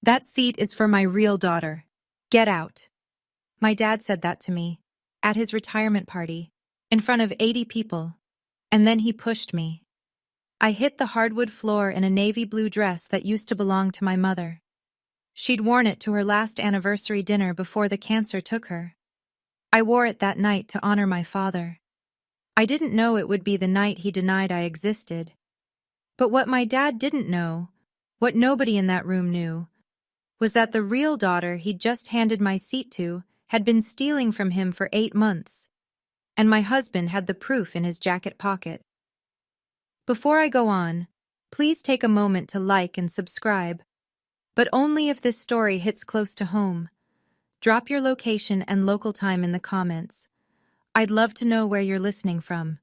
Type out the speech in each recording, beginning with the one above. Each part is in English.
That seat is for my real daughter. Get out. My dad said that to me, at his retirement party, in front of 80 people, and then he pushed me. I hit the hardwood floor in a navy blue dress that used to belong to my mother. She'd worn it to her last anniversary dinner before the cancer took her. I wore it that night to honor my father. I didn't know it would be the night he denied I existed. But what my dad didn't know, what nobody in that room knew, was that the real daughter he'd just handed my seat to had been stealing from him for 8 months, and my husband had the proof in his jacket pocket. Before I go on, please take a moment to like and subscribe, but only if this story hits close to home. Drop your location and local time in the comments. I'd love to know where you're listening from.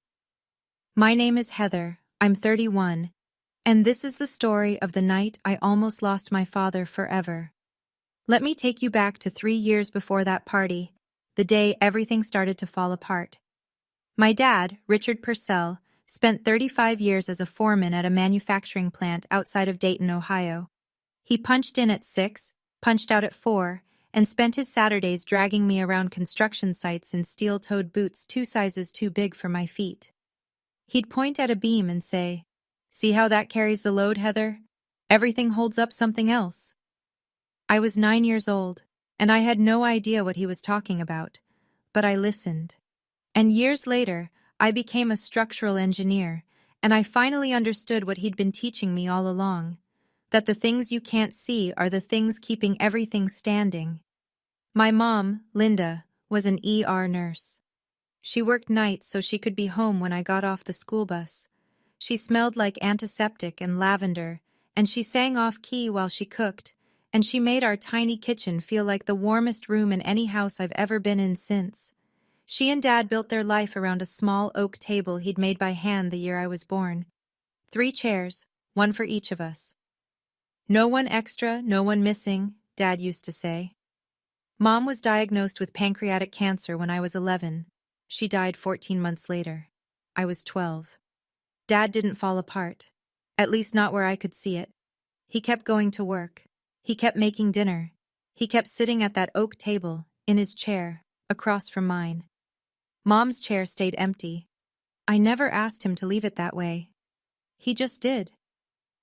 My name is Heather, I'm 31, and this is the story of the night I almost lost my father forever. Let me take you back to 3 years before that party, the day everything started to fall apart. My dad, Richard Purcell, spent 35 years as a foreman at a manufacturing plant outside of Dayton, Ohio. He punched in at 6, punched out at 4, and spent his Saturdays dragging me around construction sites in steel-toed boots 2 sizes too big for my feet. He'd point at a beam and say, "See how that carries the load, Heather? Everything holds up something else." I was 9 years old, and I had no idea what he was talking about, but I listened. And years later, I became a structural engineer, and I finally understood what he'd been teaching me all along, that the things you can't see are the things keeping everything standing. My mom, Linda, was an ER nurse. She worked nights so she could be home when I got off the school bus. She smelled like antiseptic and lavender, and she sang off-key while she cooked, and she made our tiny kitchen feel like the warmest room in any house I've ever been in since. She and Dad built their life around a small oak table he'd made by hand the year I was born. 3 chairs, 1 for each of us. "No one extra, no one missing," Dad used to say. Mom was diagnosed with pancreatic cancer when I was 11. She died 14 months later. I was 12. Dad didn't fall apart, at least not where I could see it. He kept going to work. He kept making dinner. He kept sitting at that oak table, in his chair, across from mine. Mom's chair stayed empty. I never asked him to leave it that way. He just did.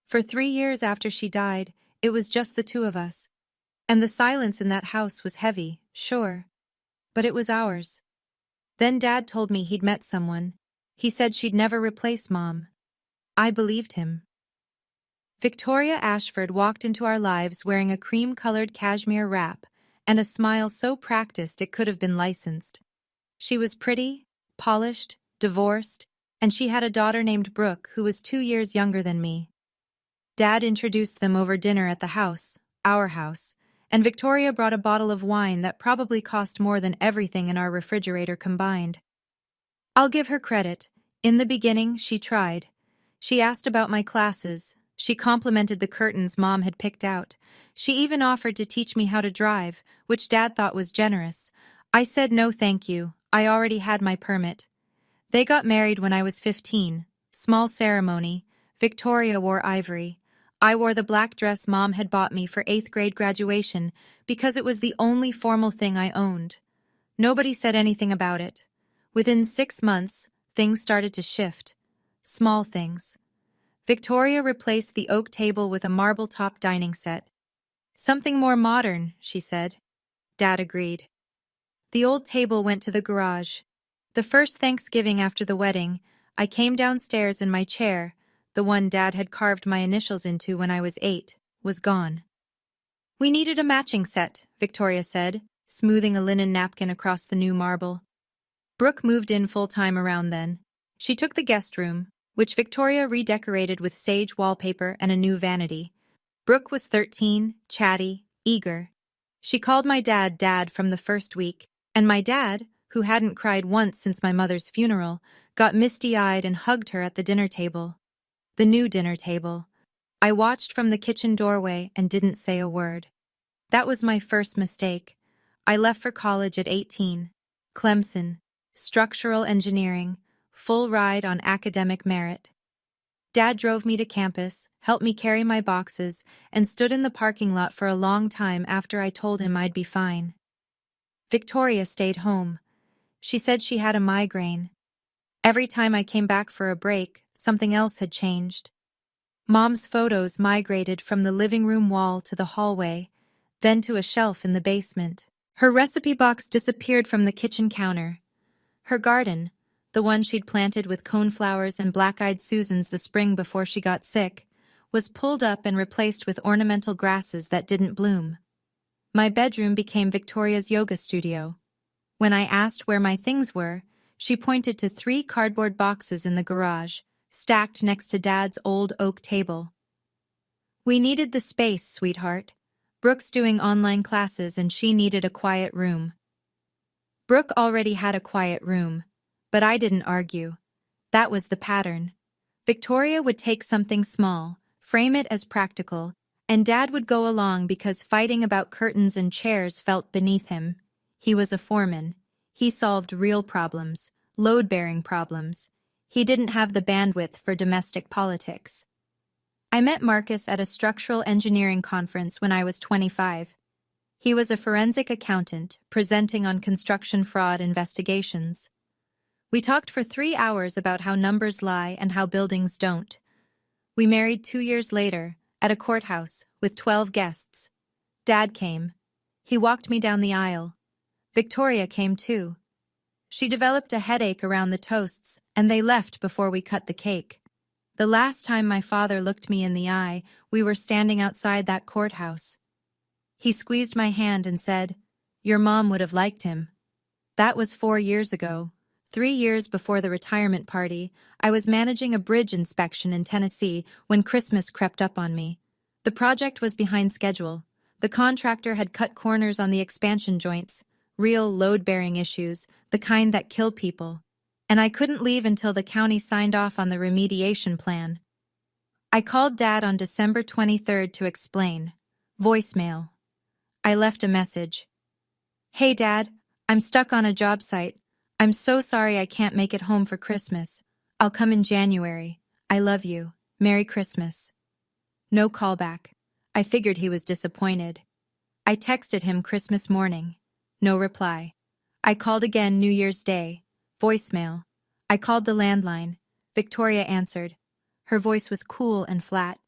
For 3 years after she died, it was just the 2 of us. And the silence in that house was heavy, sure. But it was ours. Then Dad told me he'd met someone. He said she'd never replace Mom. I believed him. Victoria Ashford walked into our lives wearing a cream-colored cashmere wrap and a smile so practiced it could have been licensed. She was pretty, polished, divorced, and she had a daughter named Brooke who was 2 years younger than me. Dad introduced them over dinner at the house, our house, and Victoria brought a bottle of wine that probably cost more than everything in our refrigerator combined. I'll give her credit. In the beginning, she tried. She asked about my classes. She complimented the curtains Mom had picked out. She even offered to teach me how to drive, which Dad thought was generous. I said no thank you. I already had my permit. They got married when I was 15. Small ceremony. Victoria wore ivory. I wore the black dress Mom had bought me for 8th grade graduation because it was the only formal thing I owned. Nobody said anything about it. Within 6 months, things started to shift. Small things. Victoria replaced the oak table with a marble-top dining set. "Something more modern," she said. Dad agreed. The old table went to the garage. The first Thanksgiving after the wedding, I came downstairs and my chair, the one Dad had carved my initials into when I was 8, was gone. "We needed a matching set," Victoria said, smoothing a linen napkin across the new marble. Brooke moved in full-time around then. She took the guest room, which Victoria redecorated with sage wallpaper and a new vanity. Brooke was 13, chatty, eager. She called my dad Dad from the first week, and my dad, who hadn't cried once since my mother's funeral, got misty-eyed and hugged her at the dinner table. The new dinner table. I watched from the kitchen doorway and didn't say a word. That was my first mistake. I left for college at 18. Clemson, structural engineering, full ride on academic merit. Dad drove me to campus, helped me carry my boxes, and stood in the parking lot for a long time after I told him I'd be fine. Victoria stayed home. She said she had a migraine. Every time I came back for a break, something else had changed. Mom's photos migrated from the living room wall to the hallway, then to a shelf in the basement. Her recipe box disappeared from the kitchen counter. Her garden, the one she'd planted with coneflowers and black-eyed Susans the spring before she got sick, was pulled up and replaced with ornamental grasses that didn't bloom. My bedroom became Victoria's yoga studio. When I asked where my things were, she pointed to 3 cardboard boxes in the garage, stacked next to Dad's old oak table. We needed the space, sweetheart. Brooke's doing online classes and she needed a quiet room. Brooke already had a quiet room, but I didn't argue. That was the pattern. Victoria would take something small, frame it as practical, and Dad would go along because fighting about curtains and chairs felt beneath him. He was a foreman. He solved real problems, load-bearing problems. He didn't have the bandwidth for domestic politics. I met Marcus at a structural engineering conference when I was 25. He was a forensic accountant, presenting on construction fraud investigations. We talked for 3 hours about how numbers lie and how buildings don't. We married 2 years later, at a courthouse, with 12 guests. Dad came. He walked me down the aisle. Victoria came too. She developed a headache around the toasts, and they left before we cut the cake. The last time my father looked me in the eye, we were standing outside that courthouse. He squeezed my hand and said, "Your mom would have liked him." That was 4 years ago. 3 years before the retirement party, I was managing a bridge inspection in Tennessee when Christmas crept up on me. The project was behind schedule. The contractor had cut corners on the expansion joints, real load-bearing issues, the kind that kill people. And I couldn't leave until the county signed off on the remediation plan. I called Dad on December 23rd to explain. Voicemail. I left a message. "Hey Dad, I'm stuck on a job site. I'm so sorry I can't make it home for Christmas. I'll come in January. I love you. Merry Christmas." No callback. I figured he was disappointed. I texted him Christmas morning. No reply. I called again New Year's Day. Voicemail. I called the landline. Victoria answered. Her voice was cool and flat.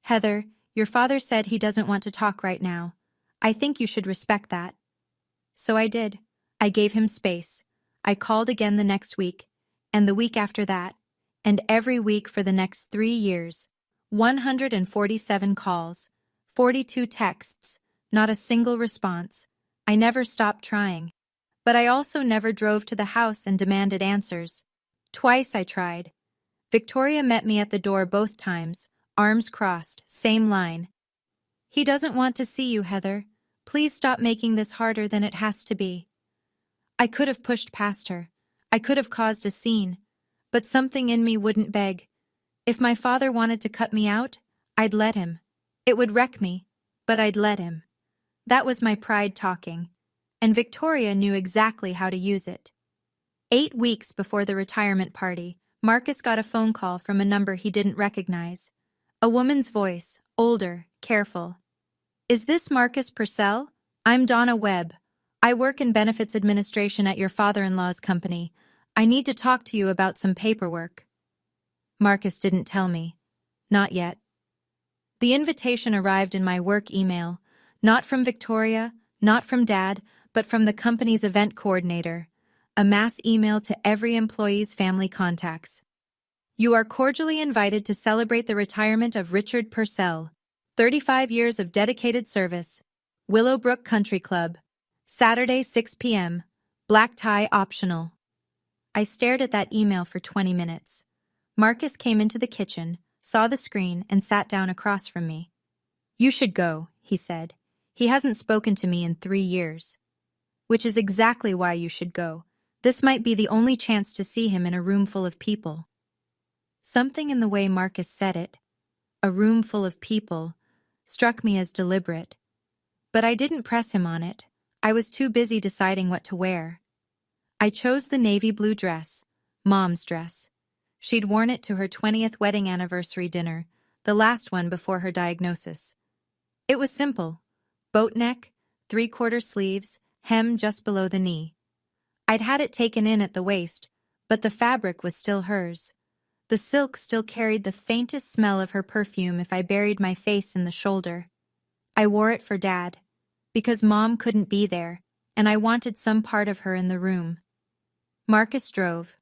"Heather, your father said he doesn't want to talk right now. I think you should respect that." So I did. I gave him space. I called again the next week, and the week after that, and every week for the next 3 years. 147 calls, 42 texts, not a single response. I never stopped trying. But I also never drove to the house and demanded answers. Twice I tried. Victoria met me at the door both times, arms crossed, same line. "He doesn't want to see you, Heather. Please stop making this harder than it has to be." I could have pushed past her. I could have caused a scene. But something in me wouldn't beg. If my father wanted to cut me out, I'd let him. It would wreck me, but I'd let him. That was my pride talking. And Victoria knew exactly how to use it. 8 weeks before the retirement party, Marcus got a phone call from a number he didn't recognize. A woman's voice, older, careful. "Is this Marcus Purcell? I'm Donna Webb. I work in benefits administration at your father-in-law's company. I need to talk to you about some paperwork." Marcus didn't tell me. Not yet. The invitation arrived in my work email, not from Victoria, not from Dad, but from the company's event coordinator, a mass email to every employee's family contacts. "You are cordially invited to celebrate the retirement of Richard Purcell, 35 years of dedicated service, Willowbrook Country Club, Saturday 6 p.m., black tie optional." I stared at that email for 20 minutes. Marcus came into the kitchen, saw the screen, and sat down across from me. "You should go," he said. "He hasn't spoken to me in 3 years." "Which is exactly why you should go. This might be the only chance to see him in a room full of people." Something in the way Marcus said it, a room full of people, struck me as deliberate. But I didn't press him on it. I was too busy deciding what to wear. I chose the navy blue dress, Mom's dress. She'd worn it to her 20th wedding anniversary dinner, the last one before her diagnosis. It was simple. Boat neck, three-quarter sleeves, hem just below the knee. I'd had it taken in at the waist, but the fabric was still hers. The silk still carried the faintest smell of her perfume if I buried my face in the shoulder. I wore it for Dad, because Mom couldn't be there, and I wanted some part of her in the room. Marcus drove.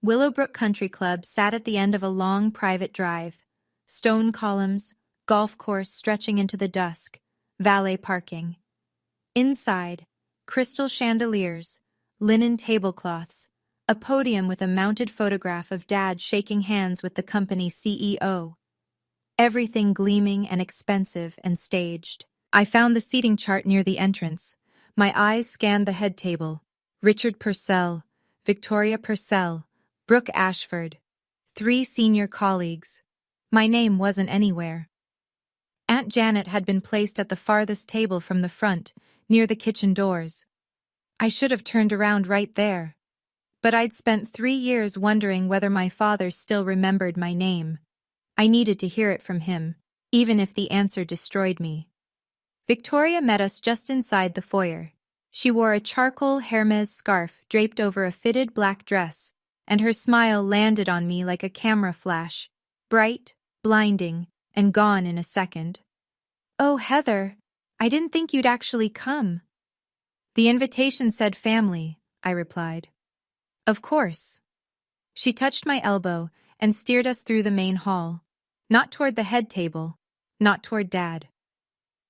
Willowbrook Country Club sat at the end of a long private drive. Stone columns, golf course stretching into the dusk, valet parking. Inside, crystal chandeliers, linen tablecloths, a podium with a mounted photograph of Dad shaking hands with the company's CEO. Everything gleaming and expensive and staged. I found the seating chart near the entrance. My eyes scanned the head table. Richard Purcell, Victoria Purcell, Brooke Ashford. 3 senior colleagues. My name wasn't anywhere. Aunt Janet had been placed at the farthest table from the front, near the kitchen doors. I should have turned around right there. But I'd spent 3 years wondering whether my father still remembered my name. I needed to hear it from him, even if the answer destroyed me. Victoria met us just inside the foyer. She wore a charcoal Hermes scarf draped over a fitted black dress, and her smile landed on me like a camera flash, bright, blinding, and gone in a second. "Oh, Heather, I didn't think you'd actually come." "The invitation said family," I replied. "Of course." She touched my elbow and steered us through the main hall, not toward the head table, not toward Dad.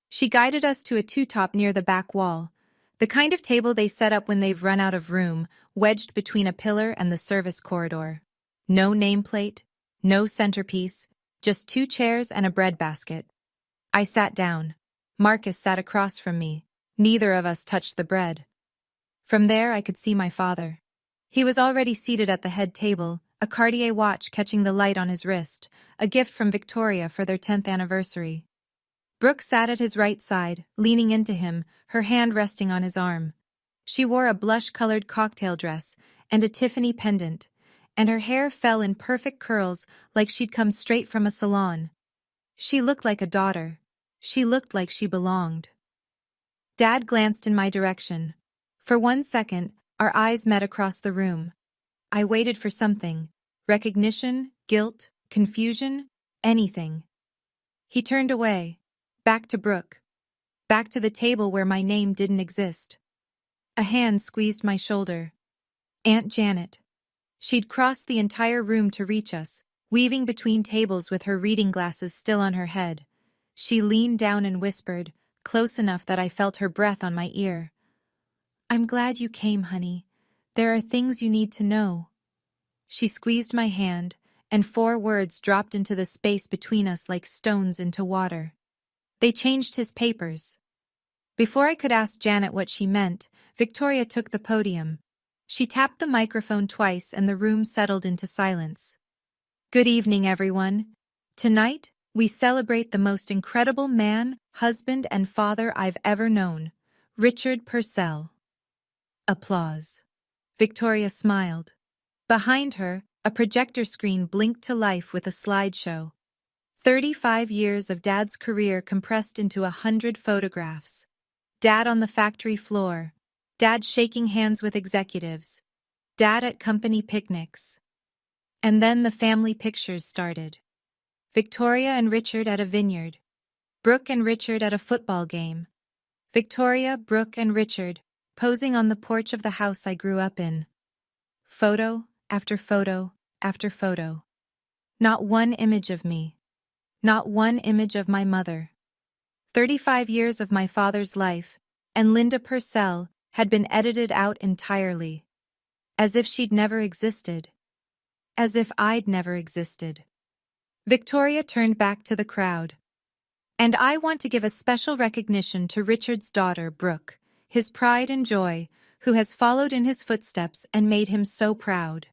She guided us to a two-top near the back wall, the kind of table they set up when they've run out of room, wedged between a pillar and the service corridor. No nameplate, no centerpiece, just 2 chairs and a breadbasket. I sat down. Marcus sat across from me. Neither of us touched the bread. From there I could see my father. He was already seated at the head table, a Cartier watch catching the light on his wrist, a gift from Victoria for their 10th anniversary. Brooke sat at his right side, leaning into him, her hand resting on his arm. She wore a blush-colored cocktail dress and a Tiffany pendant, and her hair fell in perfect curls like she'd come straight from a salon. She looked like a daughter. She looked like she belonged. Dad glanced in my direction. For 1 second, our eyes met across the room. I waited for something. Recognition, guilt, confusion, anything. He turned away. Back to Brooke. Back to the table where my name didn't exist. A hand squeezed my shoulder. Aunt Janet. She'd crossed the entire room to reach us, weaving between tables with her reading glasses still on her head. She leaned down and whispered, close enough that I felt her breath on my ear. "I'm glad you came, honey. There are things you need to know." She squeezed my hand, and 4 words dropped into the space between us like stones into water. They changed his papers. Before I could ask Janet what she meant, Victoria took the podium. She tapped the microphone twice and the room settled into silence. "Good evening, everyone. Tonight, we celebrate the most incredible man, husband, and father I've ever known, Richard Purcell." Applause. Victoria smiled. Behind her, a projector screen blinked to life with a slideshow. 35 years of Dad's career compressed into 100 photographs. Dad on the factory floor. Dad shaking hands with executives. Dad at company picnics. And then the family pictures started. Victoria and Richard at a vineyard. Brooke and Richard at a football game. Victoria, Brooke, and Richard posing on the porch of the house I grew up in. Photo after photo after photo. Not one image of me. Not one image of my mother. 35 years of my father's life, and Linda Purcell had been edited out entirely. As if she'd never existed. As if I'd never existed. Victoria turned back to the crowd. "And I want to give a special recognition to Richard's daughter, Brooke, his pride and joy, who has followed in his footsteps and made him so proud."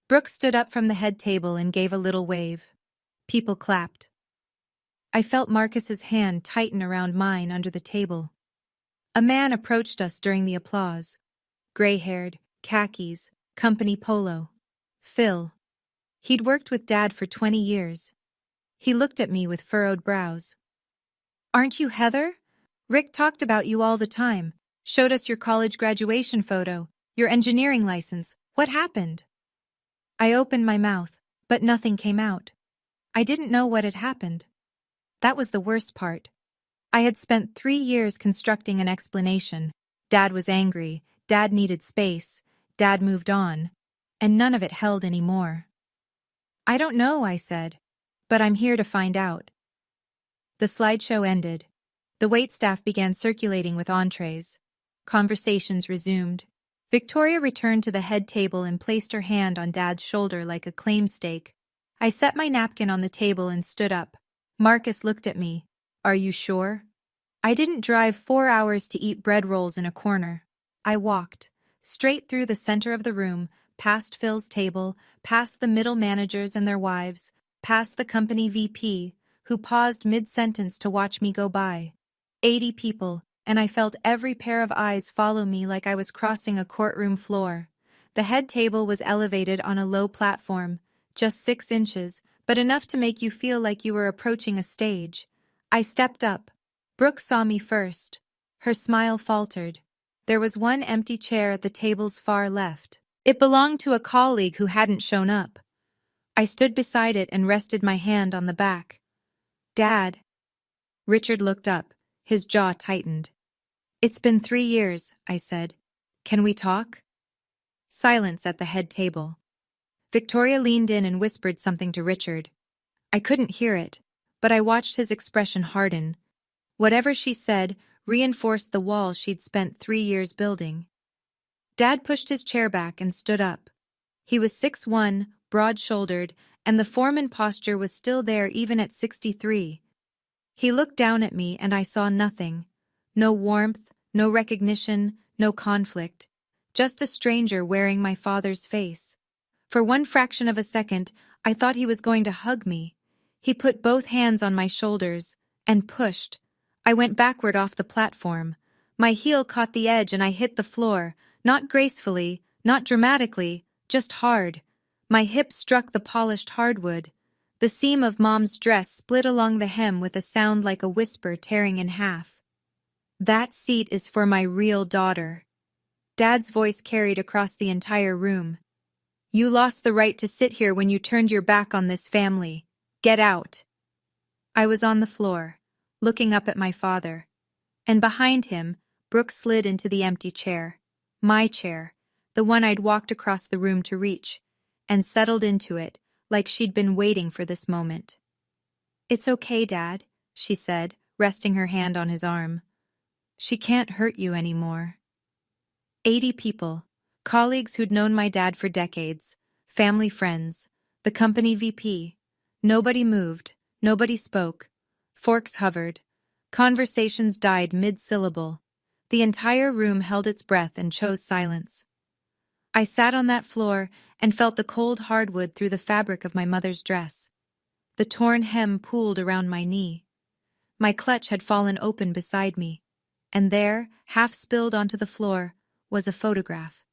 Brooke stood up from the head table and gave a little wave. People clapped. I felt Marcus's hand tighten around mine under the table. A man approached us during the applause. Gray-haired, khakis, company polo. Phil. He'd worked with Dad for 20 years. He looked at me with furrowed brows. "Aren't you Heather? Rick talked about you all the time, showed us your college graduation photo, your engineering license. What happened?" I opened my mouth, but nothing came out. I didn't know what had happened. That was the worst part. I had spent 3 years constructing an explanation. Dad was angry, Dad needed space, Dad moved on, and none of it held anymore. "I don't know," I said, "but I'm here to find out." The slideshow ended. The waitstaff began circulating with entrees. Conversations resumed. Victoria returned to the head table and placed her hand on Dad's shoulder like a claim stake. I set my napkin on the table and stood up. Marcus looked at me. "Are you sure?" I didn't drive 4 hours to eat bread rolls in a corner. I walked, straight through the center of the room, past Phil's table, past the middle managers and their wives, past the company VP, who paused mid-sentence to watch me go by. 80 people, and I felt every pair of eyes follow me like I was crossing a courtroom floor. The head table was elevated on a low platform, just 6 inches, but enough to make you feel like you were approaching a stage. I stepped up. Brooke saw me first. Her smile faltered. There was one empty chair at the table's far left. It belonged to a colleague who hadn't shown up. I stood beside it and rested my hand on the back. "Dad." Richard looked up. His jaw tightened. "It's been 3 years," I said. "Can we talk?" Silence at the head table. Victoria leaned in and whispered something to Richard. I couldn't hear it, but I watched his expression harden. Whatever she said reinforced the wall she'd spent 3 years building. Dad pushed his chair back and stood up. He was 6'1", broad-shouldered, and the foreman posture was still there even at 63. He looked down at me and I saw nothing. No warmth, no recognition, no conflict. Just a stranger wearing my father's face. For one fraction of a second, I thought he was going to hug me. He put both hands on my shoulders and pushed. I went backward off the platform. My heel caught the edge and I hit the floor, not gracefully, not dramatically, just hard. My hip struck the polished hardwood. The seam of Mom's dress split along the hem with a sound like a whisper tearing in half. "That seat is for my real daughter." Dad's voice carried across the entire room. "You lost the right to sit here when you turned your back on this family. Get out." I was on the floor, looking up at my father. And behind him, Brooke slid into the empty chair. My chair, the one I'd walked across the room to reach, and settled into it like she'd been waiting for this moment. "It's okay, Dad," she said, resting her hand on his arm. "She can't hurt you anymore." 80 people, colleagues who'd known my dad for decades, family friends, the company VP. Nobody moved, nobody spoke. Forks hovered. Conversations died mid-syllable. The entire room held its breath and chose silence. I sat on that floor and felt the cold hardwood through the fabric of my mother's dress. The torn hem pooled around my knee. My clutch had fallen open beside me, and there, half spilled onto the floor, was a photograph.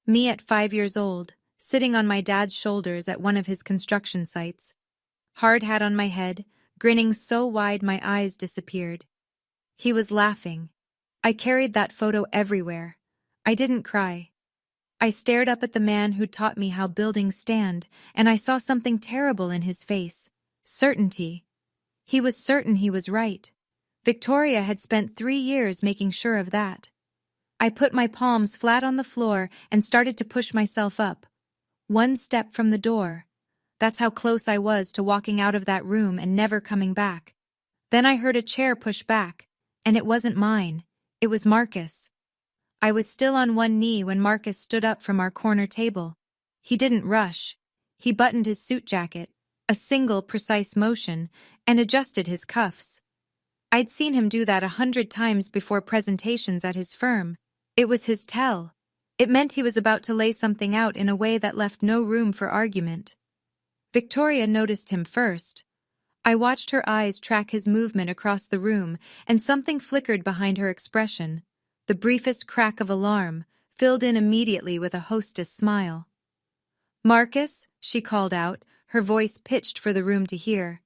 Me at 5 years old, sitting on my dad's shoulders at one of his construction sites. Hard hat on my head, grinning so wide my eyes disappeared. He was laughing. I carried that photo everywhere. I didn't cry. I stared up at the man who'd taught me how buildings stand, and I saw something terrible in his face. Certainty. He was certain he was right. Victoria had spent 3 years making sure of that. I put my palms flat on the floor and started to push myself up. 1 step from the door. That's how close I was to walking out of that room and never coming back. Then I heard a chair push back, and it wasn't mine. It was Marcus. I was still on one knee when Marcus stood up from our corner table. He didn't rush. He buttoned his suit jacket, a single precise motion, and adjusted his cuffs. I'd seen him do that 100 times before presentations at his firm. It was his tell. It meant he was about to lay something out in a way that left no room for argument. Victoria noticed him first. I watched her eyes track his movement across the room, and something flickered behind her expression. The briefest crack of alarm, filled in immediately with a hostess smile. "Marcus," she called out, her voice pitched for the room to hear.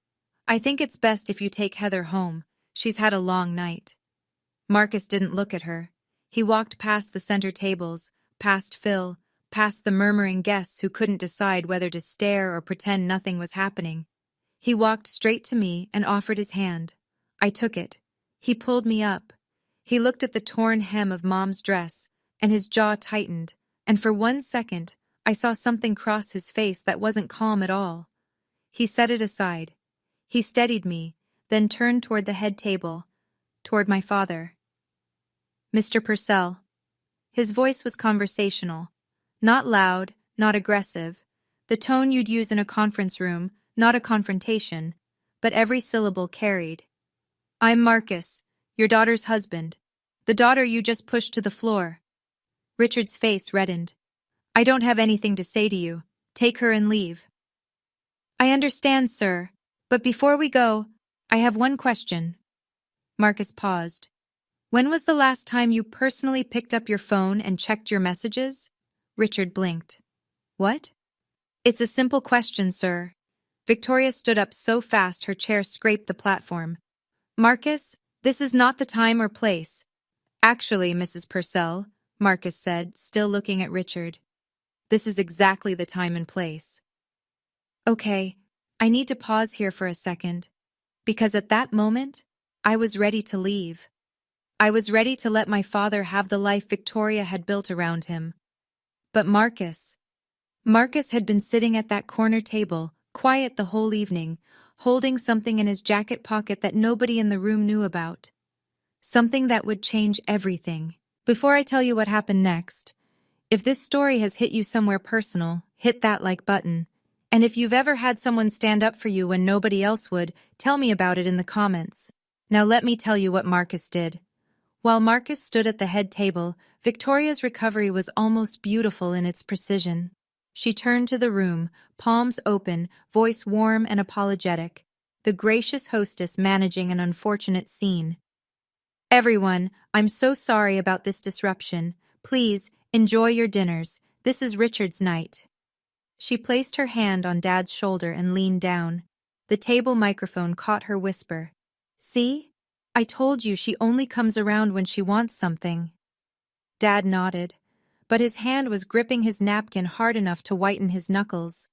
I think it's best if you take Heather home. She's had a long night. Marcus didn't look at her. He walked past the center tables, past Phil, past the murmuring guests who couldn't decide whether to stare or pretend nothing was happening. He walked straight to me and offered his hand. I took it. He pulled me up. He looked at the torn hem of Mom's dress, and his jaw tightened, and for 1 second, I saw something cross his face that wasn't calm at all. He set it aside. He steadied me, then turned toward the head table, toward my father. Mr. Purcell. His voice was conversational. Not loud, not aggressive. The tone you'd use in a conference room, not a confrontation, but every syllable carried. I'm Marcus, your daughter's husband. The daughter you just pushed to the floor. Richard's face reddened. I don't have anything to say to you. Take her and leave. I understand, sir, but before we go, I have one question. Marcus paused. When was the last time you personally picked up your phone and checked your messages? Richard blinked. What? It's a simple question, sir. Victoria stood up so fast her chair scraped the platform. Marcus, this is not the time or place. Actually, Mrs. Purcell, Marcus said, still looking at Richard. This is exactly the time and place. Okay, I need to pause here for a second, because at that moment, I was ready to leave. I was ready to let my father have the life Victoria had built around him. But Marcus had been sitting at that corner table, quiet the whole evening, holding something in his jacket pocket that nobody in the room knew about. Something that would change everything. Before I tell you what happened next, if this story has hit you somewhere personal, hit that like button. And if you've ever had someone stand up for you when nobody else would, tell me about it in the comments. Now let me tell you what Marcus did. While Marcus stood at the head table, Victoria's recovery was almost beautiful in its precision. She turned to the room, palms open, voice warm and apologetic, the gracious hostess managing an unfortunate scene. Everyone, I'm so sorry about this disruption. Please, enjoy your dinners. This is Richard's night. She placed her hand on Dad's shoulder and leaned down. The table microphone caught her whisper. See? I told you she only comes around when she wants something. Dad nodded, but his hand was gripping his napkin hard enough to whiten his knuckles.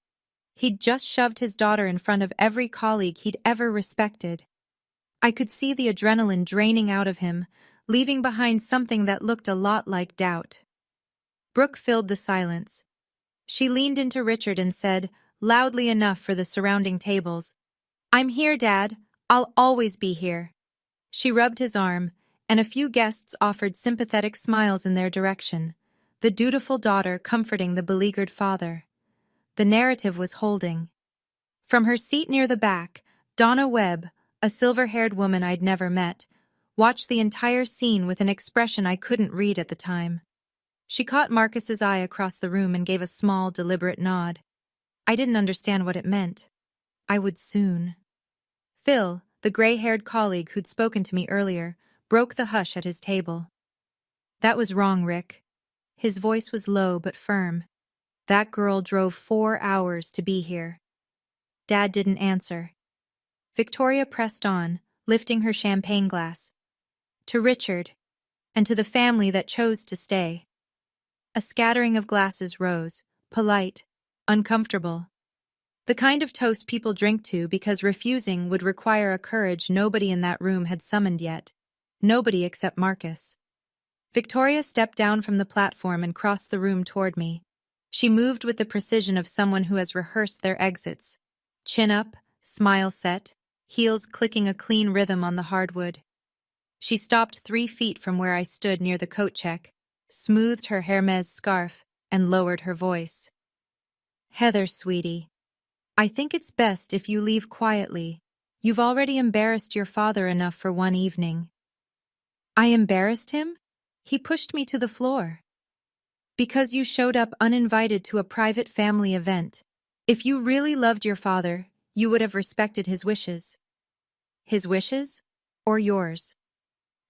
He'd just shoved his daughter in front of every colleague he'd ever respected. I could see the adrenaline draining out of him, leaving behind something that looked a lot like doubt. Brooke filled the silence. She leaned into Richard and said, loudly enough for the surrounding tables, I'm here, Dad. I'll always be here. She rubbed his arm, and a few guests offered sympathetic smiles in their direction, the dutiful daughter comforting the beleaguered father. The narrative was holding. From her seat near the back, Donna Webb, a silver-haired woman I'd never met, watched the entire scene with an expression I couldn't read at the time. She caught Marcus's eye across the room and gave a small, deliberate nod. I didn't understand what it meant. I would soon. Phil, the gray-haired colleague who'd spoken to me earlier, broke the hush at his table. That was wrong, Rick. His voice was low but firm. That girl drove 4 hours to be here. Dad didn't answer. Victoria pressed on, lifting her champagne glass. To Richard, and to the family that chose to stay. A scattering of glasses rose, polite, uncomfortable. The kind of toast people drink to because refusing would require a courage nobody in that room had summoned yet. Nobody except Marcus. Victoria stepped down from the platform and crossed the room toward me. She moved with the precision of someone who has rehearsed their exits. Chin up, smile set, heels clicking a clean rhythm on the hardwood. She stopped 3 feet from where I stood near the coat check, smoothed her Hermes scarf, and lowered her voice. Heather, sweetie. I think it's best if you leave quietly. You've already embarrassed your father enough for one evening. I embarrassed him? He pushed me to the floor. Because you showed up uninvited to a private family event. If you really loved your father, you would have respected his wishes. His wishes? Or yours?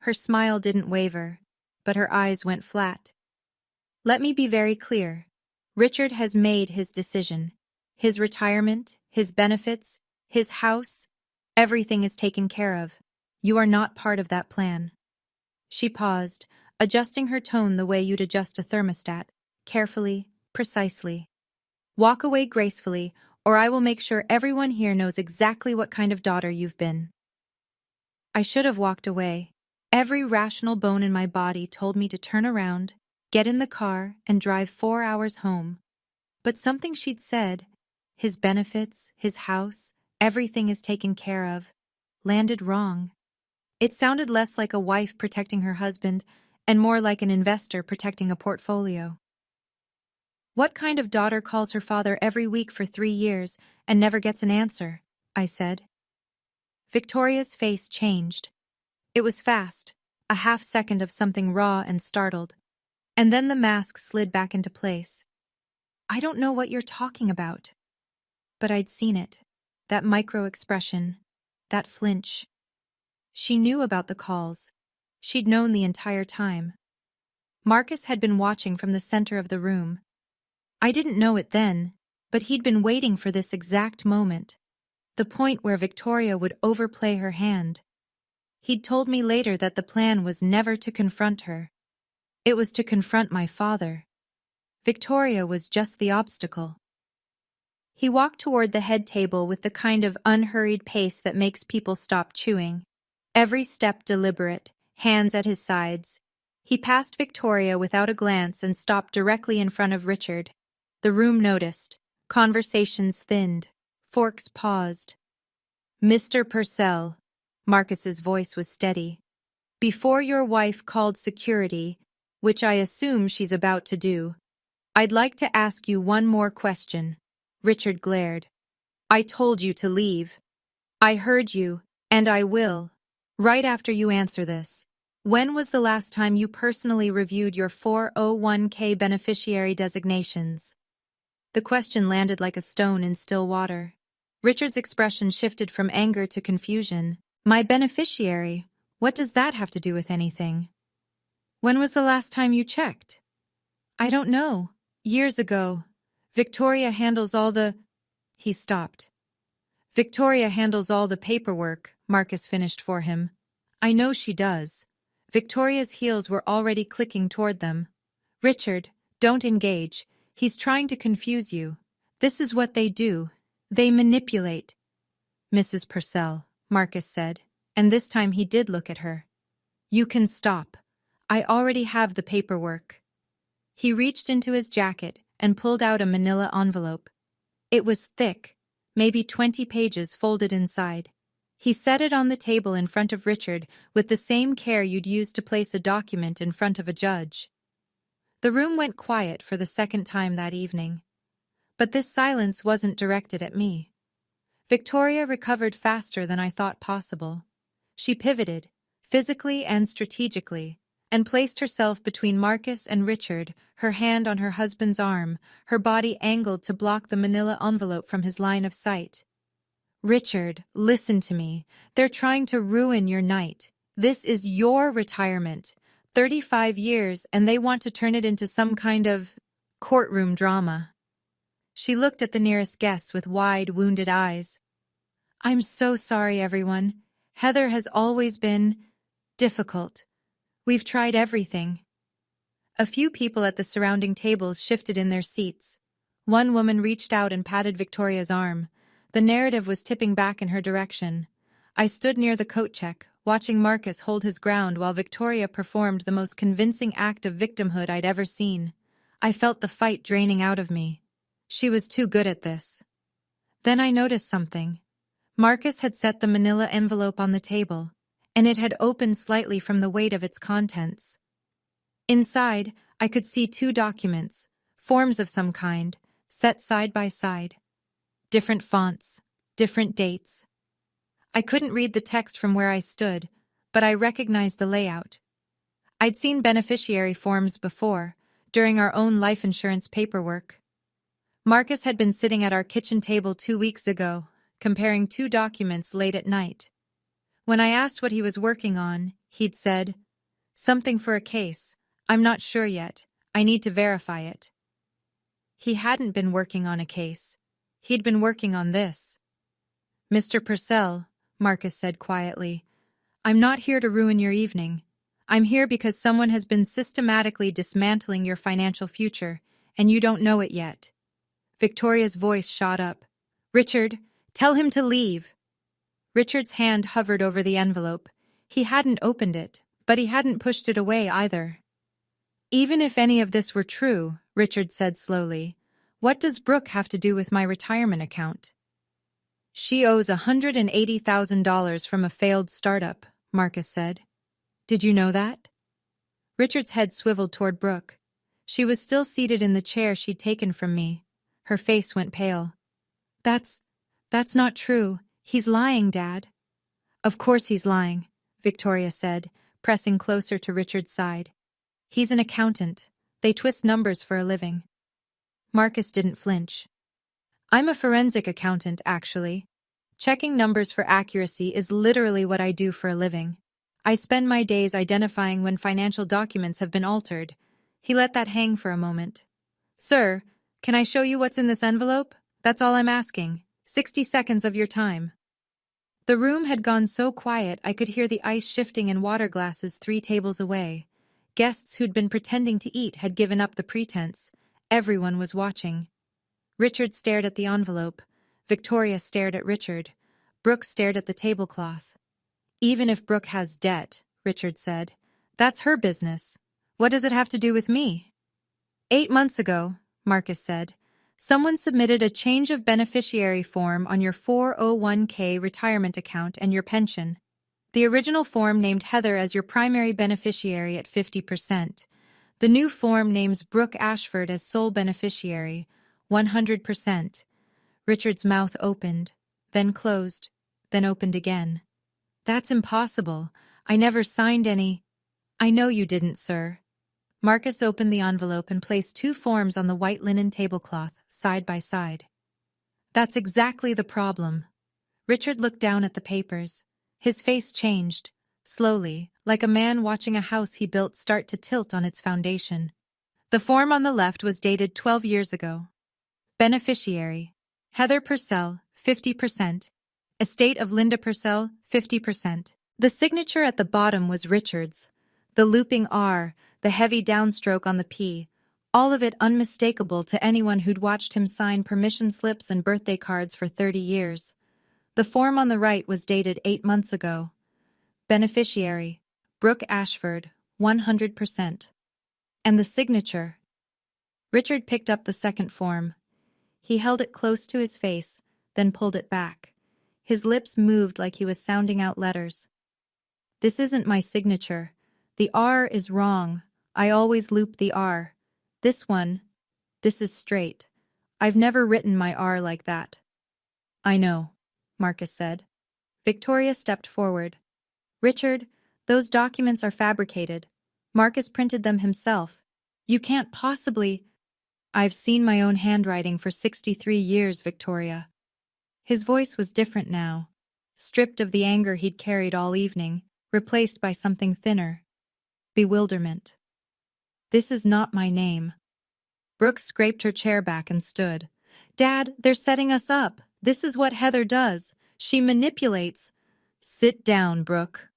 Her smile didn't waver, but her eyes went flat. Let me be very clear. Richard has made his decision. His retirement, his benefits, his house, everything is taken care of. You are not part of that plan. She paused, adjusting her tone the way you'd adjust a thermostat, carefully, precisely. Walk away gracefully, or I will make sure everyone here knows exactly what kind of daughter you've been. I should have walked away. Every rational bone in my body told me to turn around, get in the car, and drive 4 hours home. But something she'd said, his benefits, his house, everything is taken care of, landed wrong. It sounded less like a wife protecting her husband and more like an investor protecting a portfolio. What kind of daughter calls her father every week for 3 years and never gets an answer? I said. Victoria's face changed. It was fast, a half second of something raw and startled, and then the mask slid back into place. I don't know what you're talking about. But I'd seen it, that micro-expression, that flinch. She knew about the calls. She'd known the entire time. Marcus had been watching from the center of the room. I didn't know it then, but he'd been waiting for this exact moment, the point where Victoria would overplay her hand. He'd told me later that the plan was never to confront her. It was to confront my father. Victoria was just the obstacle. He walked toward the head table with the kind of unhurried pace that makes people stop chewing. Every step deliberate, hands at his sides. He passed Victoria without a glance and stopped directly in front of Richard. The room noticed. Conversations thinned. Forks paused. Mr. Purcell, Marcus's voice was steady. Before your wife called security, which I assume she's about to do, I'd like to ask you one more question. Richard glared. I told you to leave. I heard you, and I will. Right after you answer this, when was the last time you personally reviewed your 401k beneficiary designations? The question landed like a stone in still water. Richard's expression shifted from anger to confusion. My beneficiary? What does that have to do with anything? When was the last time you checked? I don't know. Years ago. Victoria handles all the... He stopped. Victoria handles all the paperwork, Marcus finished for him. I know she does. Victoria's heels were already clicking toward them. Richard, don't engage. He's trying to confuse you. This is what they do. They manipulate. Mrs. Purcell, Marcus said, and this time he did look at her. You can stop. I already have the paperwork. He reached into his jacket and pulled out a manila envelope. It was thick, maybe 20 pages folded inside. He set it on the table in front of Richard with the same care you'd use to place a document in front of a judge. The room went quiet for the second time that evening. But this silence wasn't directed at me. Victoria recovered faster than I thought possible. She pivoted, physically and strategically, and placed herself between Marcus and Richard, her hand on her husband's arm, her body angled to block the manila envelope from his line of sight. Richard, listen to me. They're trying to ruin your night. This is your retirement. 35 years, and they want to turn it into some kind of courtroom drama. She looked at the nearest guests with wide, wounded eyes. I'm so sorry, everyone. Heather has always been difficult. We've tried everything. A few people at the surrounding tables shifted in their seats. One woman reached out and patted Victoria's arm. The narrative was tipping back in her direction. I stood near the coat check, watching Marcus hold his ground while Victoria performed the most convincing act of victimhood I'd ever seen. I felt the fight draining out of me. She was too good at this. Then I noticed something. Marcus had set the manila envelope on the table, and it had opened slightly from the weight of its contents. Inside, I could see 2 documents, forms of some kind, set side by side. Different fonts, different dates. I couldn't read the text from where I stood, but I recognized the layout. I'd seen beneficiary forms before, during our own life insurance paperwork. Marcus had been sitting at our kitchen table 2 weeks ago, comparing 2 documents late at night. When I asked what he was working on, he'd said, "Something for a case. I'm not sure yet. I need to verify it." He hadn't been working on a case. He'd been working on this. "Mr. Purcell," Marcus said quietly, "I'm not here to ruin your evening. I'm here because someone has been systematically dismantling your financial future, and you don't know it yet." Victoria's voice shot up. "Richard, tell him to leave." Richard's hand hovered over the envelope. He hadn't opened it, but he hadn't pushed it away either. "Even if any of this were true," Richard said slowly, "what does Brooke have to do with my retirement account?" "She owes $180,000 from a failed startup," Marcus said. "Did you know that?" Richard's head swiveled toward Brooke. She was still seated in the chair she'd taken from me. Her face went pale. That's not true. He's lying, Dad." "Of course he's lying," Victoria said, pressing closer to Richard's side. "He's an accountant. They twist numbers for a living." Marcus didn't flinch. "I'm a forensic accountant, actually. Checking numbers for accuracy is literally what I do for a living. I spend my days identifying when financial documents have been altered." He let that hang for a moment. "Sir, can I show you what's in this envelope? That's all I'm asking. 60 seconds of your time." The room had gone so quiet I could hear the ice shifting in water glasses 3 tables away. Guests who'd been pretending to eat had given up the pretense. Everyone was watching. Richard stared at the envelope. Victoria stared at Richard. Brooke stared at the tablecloth. "Even if Brooke has debt," Richard said, "that's her business. What does it have to do with me?" "8 months ago," Marcus said, "someone submitted a change of beneficiary form on your 401k retirement account and your pension. The original form named Heather as your primary beneficiary at 50%. The new form names Brooke Ashford as sole beneficiary, 100%. Richard's mouth opened, then closed, then opened again. "That's impossible. I never signed any—" "I know you didn't, sir." Marcus opened the envelope and placed 2 forms on the white linen tablecloth, side by side. "That's exactly the problem." Richard looked down at the papers. His face changed, slowly, like a man watching a house he built start to tilt on its foundation. The form on the left was dated 12 years ago. Beneficiary: Heather Purcell, 50%. Estate of Linda Purcell, 50%. The signature at the bottom was Richard's. The looping R, the heavy downstroke on the P, all of it unmistakable to anyone who'd watched him sign permission slips and birthday cards for 30 years. The form on the right was dated 8 months ago. Beneficiary: Brooke Ashford, 100%. And the signature. Richard picked up the second form. He held it close to his face, then pulled it back. His lips moved like he was sounding out letters. "This isn't my signature. The R is wrong. I always loop the R. This is straight. I've never written my R like that." "I know," Marcus said. Victoria stepped forward. "Richard, those documents are fabricated. Marcus printed them himself. You can't possibly—" "I've seen my own handwriting for 63 years, Victoria." His voice was different now, stripped of the anger he'd carried all evening, replaced by something thinner. Bewilderment. "This is not my name." Brooke scraped her chair back and stood. "Dad, they're setting us up. This is what Heather does. She manipulates." "Sit down, Brooke."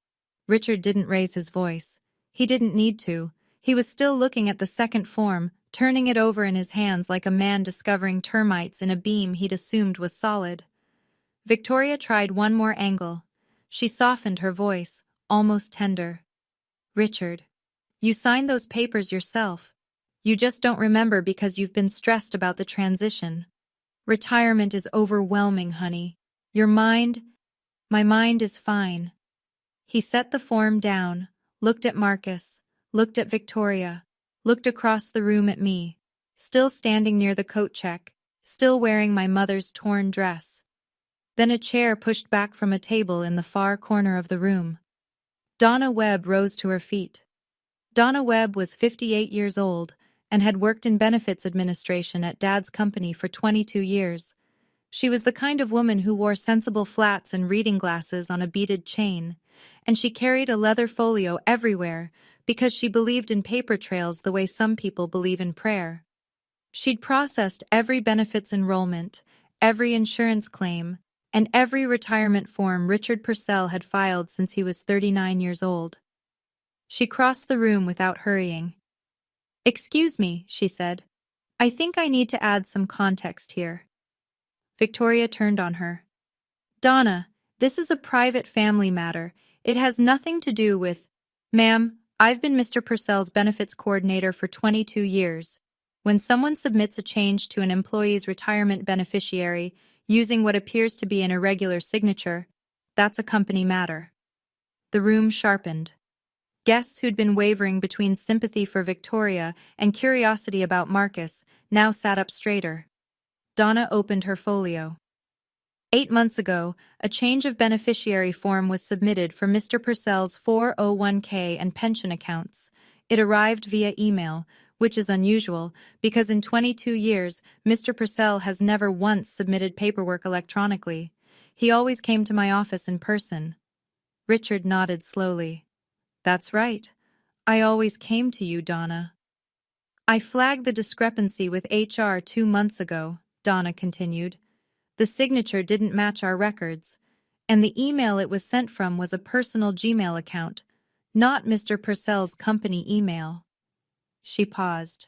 Richard didn't raise his voice. He didn't need to. He was still looking at the second form, turning it over in his hands like a man discovering termites in a beam he'd assumed was solid. Victoria tried one more angle. She softened her voice, almost tender. "Richard, you signed those papers yourself. You just don't remember because you've been stressed about the transition. Retirement is overwhelming, honey. My mind is fine." He set the form down, looked at Marcus, looked at Victoria, looked across the room at me, still standing near the coat check, still wearing my mother's torn dress. Then a chair pushed back from a table in the far corner of the room. Donna Webb rose to her feet. Donna Webb was 58 years old and had worked in benefits administration at Dad's company for 22 years. She was the kind of woman who wore sensible flats and reading glasses on a beaded chain, and she carried a leather folio everywhere because she believed in paper trails the way some people believe in prayer. She'd processed every benefits enrollment, every insurance claim, and every retirement form Richard Purcell had filed since he was 39 years old. She crossed the room without hurrying. "Excuse me," she said. "I think I need to add some context here." Victoria turned on her. "Donna, this is a private family matter. It has nothing to do with—" "Ma'am, I've been Mr. Purcell's benefits coordinator for 22 years. When someone submits a change to an employee's retirement beneficiary using what appears to be an irregular signature, that's a company matter." The room sharpened. Guests who'd been wavering between sympathy for Victoria and curiosity about Marcus now sat up straighter. Donna opened her folio. 8 months ago, a change of beneficiary form was submitted for Mr. Purcell's 401k and pension accounts. It arrived via email, which is unusual because in 22 years, Mr. Purcell has never once submitted paperwork electronically. He always came to my office in person. Richard nodded slowly. "That's right. I always came to you, Donna." "I flagged the discrepancy with HR 2 months ago," Donna continued. "The signature didn't match our records, and the email it was sent from was a personal Gmail account, not Mr. Purcell's company email." She paused.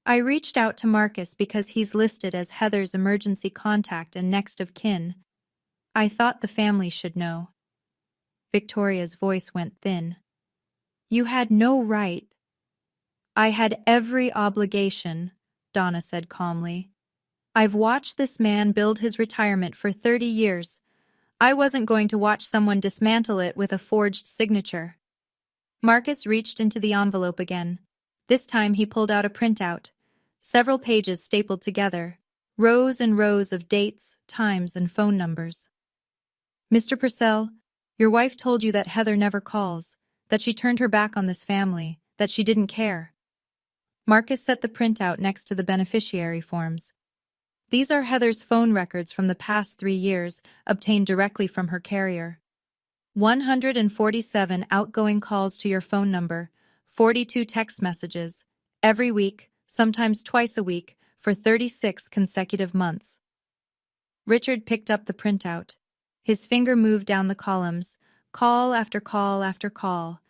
"I reached out to Marcus because he's listed as Heather's emergency contact and next of kin. I thought the family should know." Victoria's voice went thin. "You had no right." "I had every obligation," Donna said calmly. "I've watched this man build his retirement for 30 years. I wasn't going to watch someone dismantle it with a forged signature." Marcus reached into the envelope again. This time he pulled out a printout. Several pages stapled together. Rows and rows of dates, times, and phone numbers. "Mr. Purcell, your wife told you that Heather never calls, that she turned her back on this family, that she didn't care." Marcus set the printout next to the beneficiary forms. "These are Heather's phone records from the past 3 years, obtained directly from her carrier. 147 outgoing calls to your phone number, 42 text messages, every week, sometimes twice a week, for 36 consecutive months." Richard picked up the printout. His finger moved down the columns, call after call after call.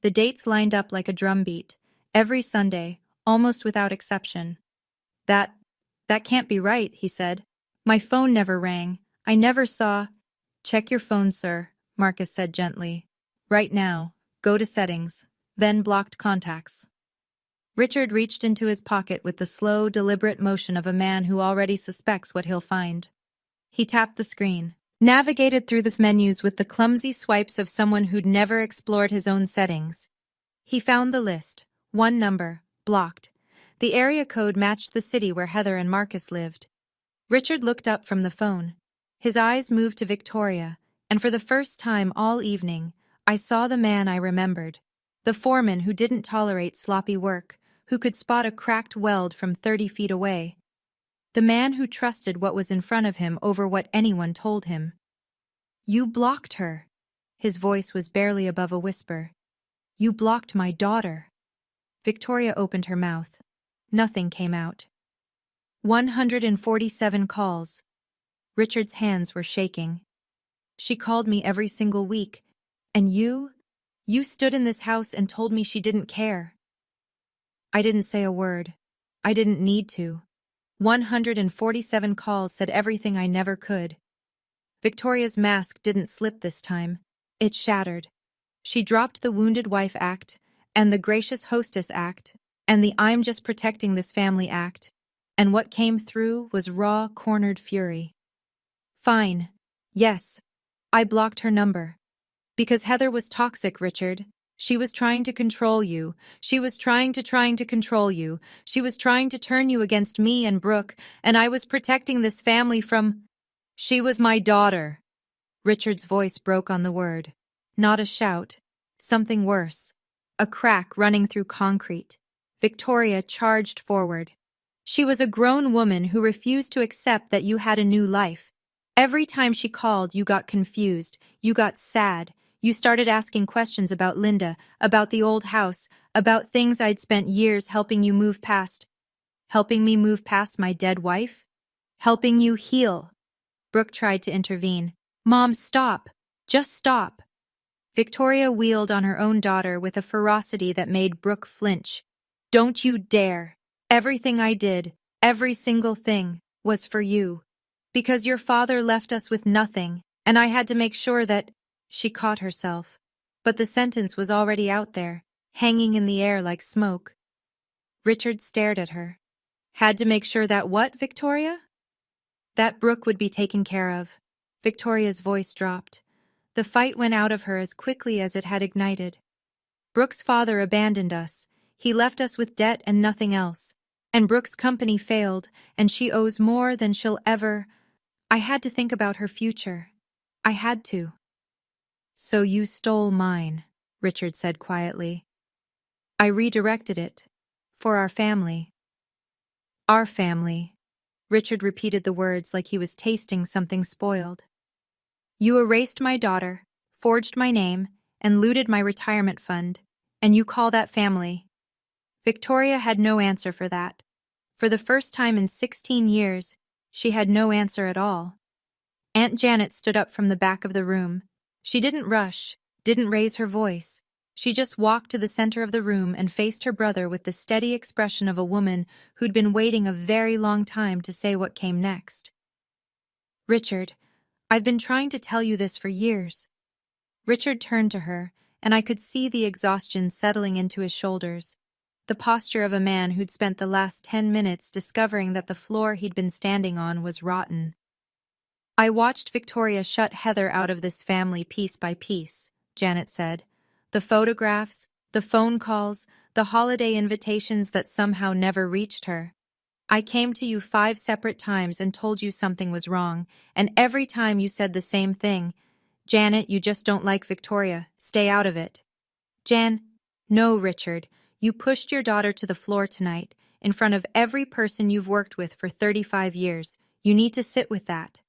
The dates lined up like a drumbeat, every Sunday, almost without exception. That can't be right," he said. "My phone never rang. I never saw—" "Check your phone, sir," Marcus said gently. "Right now. Go to settings. Then blocked contacts." Richard reached into his pocket with the slow, deliberate motion of a man who already suspects what he'll find. He tapped the screen, navigated through the menus with the clumsy swipes of someone who'd never explored his own settings. He found the list. One number, blocked. The area code matched the city where Heather and Marcus lived. Richard looked up from the phone. His eyes moved to Victoria, and for the first time all evening, I saw the man I remembered. The foreman who didn't tolerate sloppy work, who could spot a cracked weld from 30 feet away. The man who trusted what was in front of him over what anyone told him. "You blocked her." His voice was barely above a whisper. "You blocked my daughter." Victoria opened her mouth. Nothing came out. 147 calls. Richard's hands were shaking. "She called me every single week. And you stood in this house and told me she didn't care." "I didn't say a word. I didn't need to. 147 calls said everything I never could." Victoria's mask didn't slip this time. It shattered. She dropped the Wounded Wife Act, and the Gracious Hostess Act, and the I'm Just Protecting This Family Act, and what came through was raw, cornered fury. "Fine. Yes. I blocked her number. Because Heather was toxic, Richard. She was trying to control you. She was trying to control you. She was trying to turn you against me and Brooke, and I was protecting this family from—" "She was my daughter." Richard's voice broke on the word. Not a shout. Something worse. A crack running through concrete. Victoria charged forward. "She was a grown woman who refused to accept that you had a new life. Every time she called, you got confused. You got sad. You started asking questions about Linda, about the old house, about things I'd spent years helping you move past." "Helping me move past my dead wife?" Helping you heal. Brooke tried to intervene. Mom, stop. Just stop. Victoria wheeled on her own daughter with a ferocity that made Brooke flinch. Don't you dare. Everything I did, every single thing, was for you. Because your father left us with nothing, and I had to make sure that… She caught herself. But the sentence was already out there, hanging in the air like smoke. Richard stared at her. Had to make sure that what, Victoria? That Brooke would be taken care of. Victoria's voice dropped. The fight went out of her as quickly as it had ignited. Brooke's father abandoned us. He left us with debt and nothing else. And Brooke's company failed, and she owes more than she'll ever… I had to think about her future. I had to. So you stole mine, Richard said quietly. I redirected it. For our family. Our family. Richard repeated the words like he was tasting something spoiled. You erased my daughter, forged my name, and looted my retirement fund, and you call that family. Victoria had no answer for that. For the first time in 16 years, she had no answer at all. Aunt Janet stood up from the back of the room. She didn't rush, didn't raise her voice. She just walked to the center of the room and faced her brother with the steady expression of a woman who'd been waiting a very long time to say what came next. Richard, I've been trying to tell you this for years. Richard turned to her, and I could see the exhaustion settling into his shoulders, the posture of a man who'd spent the last 10 minutes discovering that the floor he'd been standing on was rotten. I watched Victoria shut Heather out of this family piece by piece, Janet said. The photographs, the phone calls, the holiday invitations that somehow never reached her. I came to you 5 separate times and told you something was wrong, and every time you said the same thing. Janet, you just don't like Victoria. Stay out of it. No, Richard. You pushed your daughter to the floor tonight, in front of every person you've worked with for 35 years. You need to sit with that.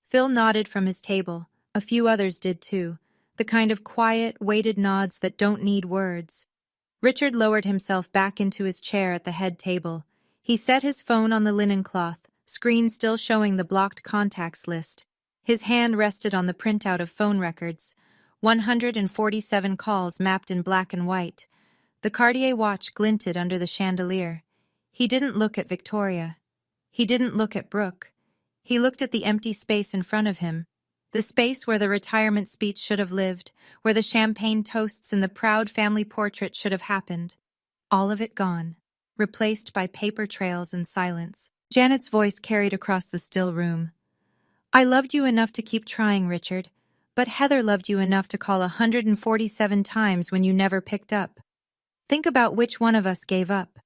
Phil nodded from his table. A few others did too. The kind of quiet, weighted nods that don't need words. Richard lowered himself back into his chair at the head table. He set his phone on the linen cloth, screen still showing the blocked contacts list. His hand rested on the printout of phone records. 147 calls mapped in black and white. The Cartier watch glinted under the chandelier. He didn't look at Victoria. He didn't look at Brooke. He looked at the empty space in front of him. The space where the retirement speech should have lived, where the champagne toasts and the proud family portrait should have happened. All of it gone, replaced by paper trails and silence. Janet's voice carried across the still room. I loved you enough to keep trying, Richard, but Heather loved you enough to call 147 times when you never picked up. Think about which one of us gave up.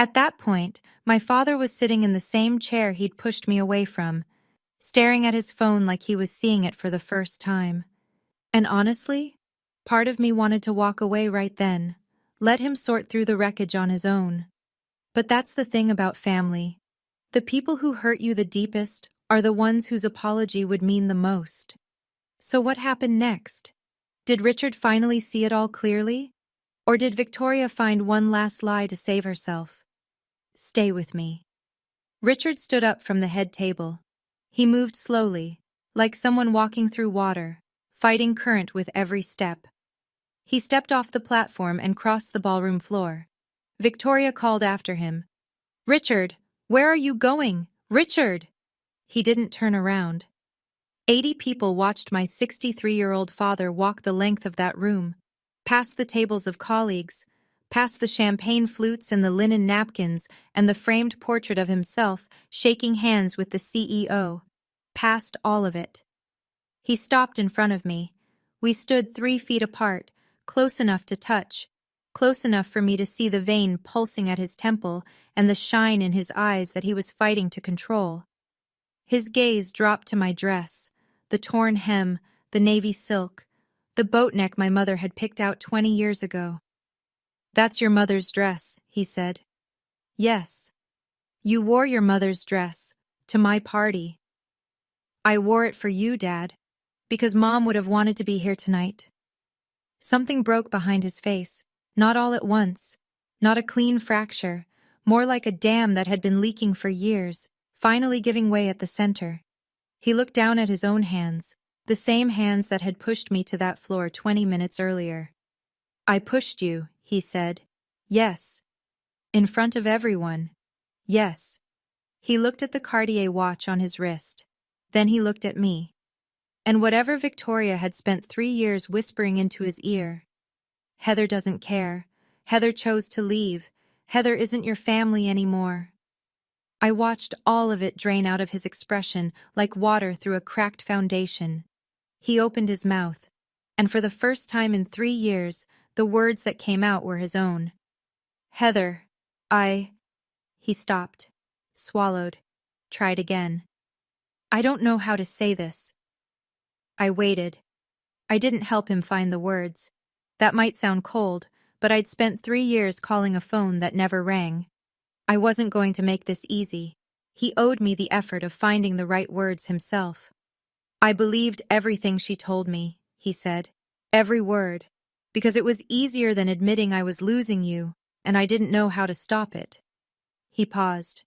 At that point, my father was sitting in the same chair he'd pushed me away from, staring at his phone like he was seeing it for the first time. And honestly, part of me wanted to walk away right then, let him sort through the wreckage on his own. But that's the thing about family. The people who hurt you the deepest are the ones whose apology would mean the most. So what happened next? Did Richard finally see it all clearly? Or did Victoria find one last lie to save herself? Stay with me. Richard stood up from the head table. He moved slowly, like someone walking through water, fighting current with every step. He stepped off the platform and crossed the ballroom floor. Victoria called after him. Richard, where are you going? Richard! He didn't turn around. 80 people watched my 63-year-old father walk the length of that room, past the tables of colleagues, past the champagne flutes and the linen napkins and the framed portrait of himself shaking hands with the CEO, past all of it. He stopped in front of me. We stood 3 feet apart, close enough to touch, close enough for me to see the vein pulsing at his temple and the shine in his eyes that he was fighting to control. His gaze dropped to my dress, the torn hem, the navy silk, the boat neck my mother had picked out 20 years ago. That's your mother's dress, he said. Yes. You wore your mother's dress to my party. I wore it for you, Dad, because Mom would have wanted to be here tonight. Something broke behind his face, not all at once, not a clean fracture, more like a dam that had been leaking for years, finally giving way at the center. He looked down at his own hands, the same hands that had pushed me to that floor 20 minutes earlier. "I pushed you," he said. "Yes." "In front of everyone." "Yes." He looked at the Cartier watch on his wrist. Then he looked at me. And whatever Victoria had spent 3 years whispering into his ear, "Heather doesn't care. Heather chose to leave. Heather isn't your family anymore." I watched all of it drain out of his expression like water through a cracked foundation. He opened his mouth, and for the first time in 3 years, the words that came out were his own. "Heather, He stopped, swallowed, tried again. "I don't know how to say this." I waited. I didn't help him find the words. That might sound cold, but I'd spent 3 years calling a phone that never rang. I wasn't going to make this easy. He owed me the effort of finding the right words himself. "I believed everything she told me," he said. "Every word. Because it was easier than admitting I was losing you, and I didn't know how to stop it." He paused.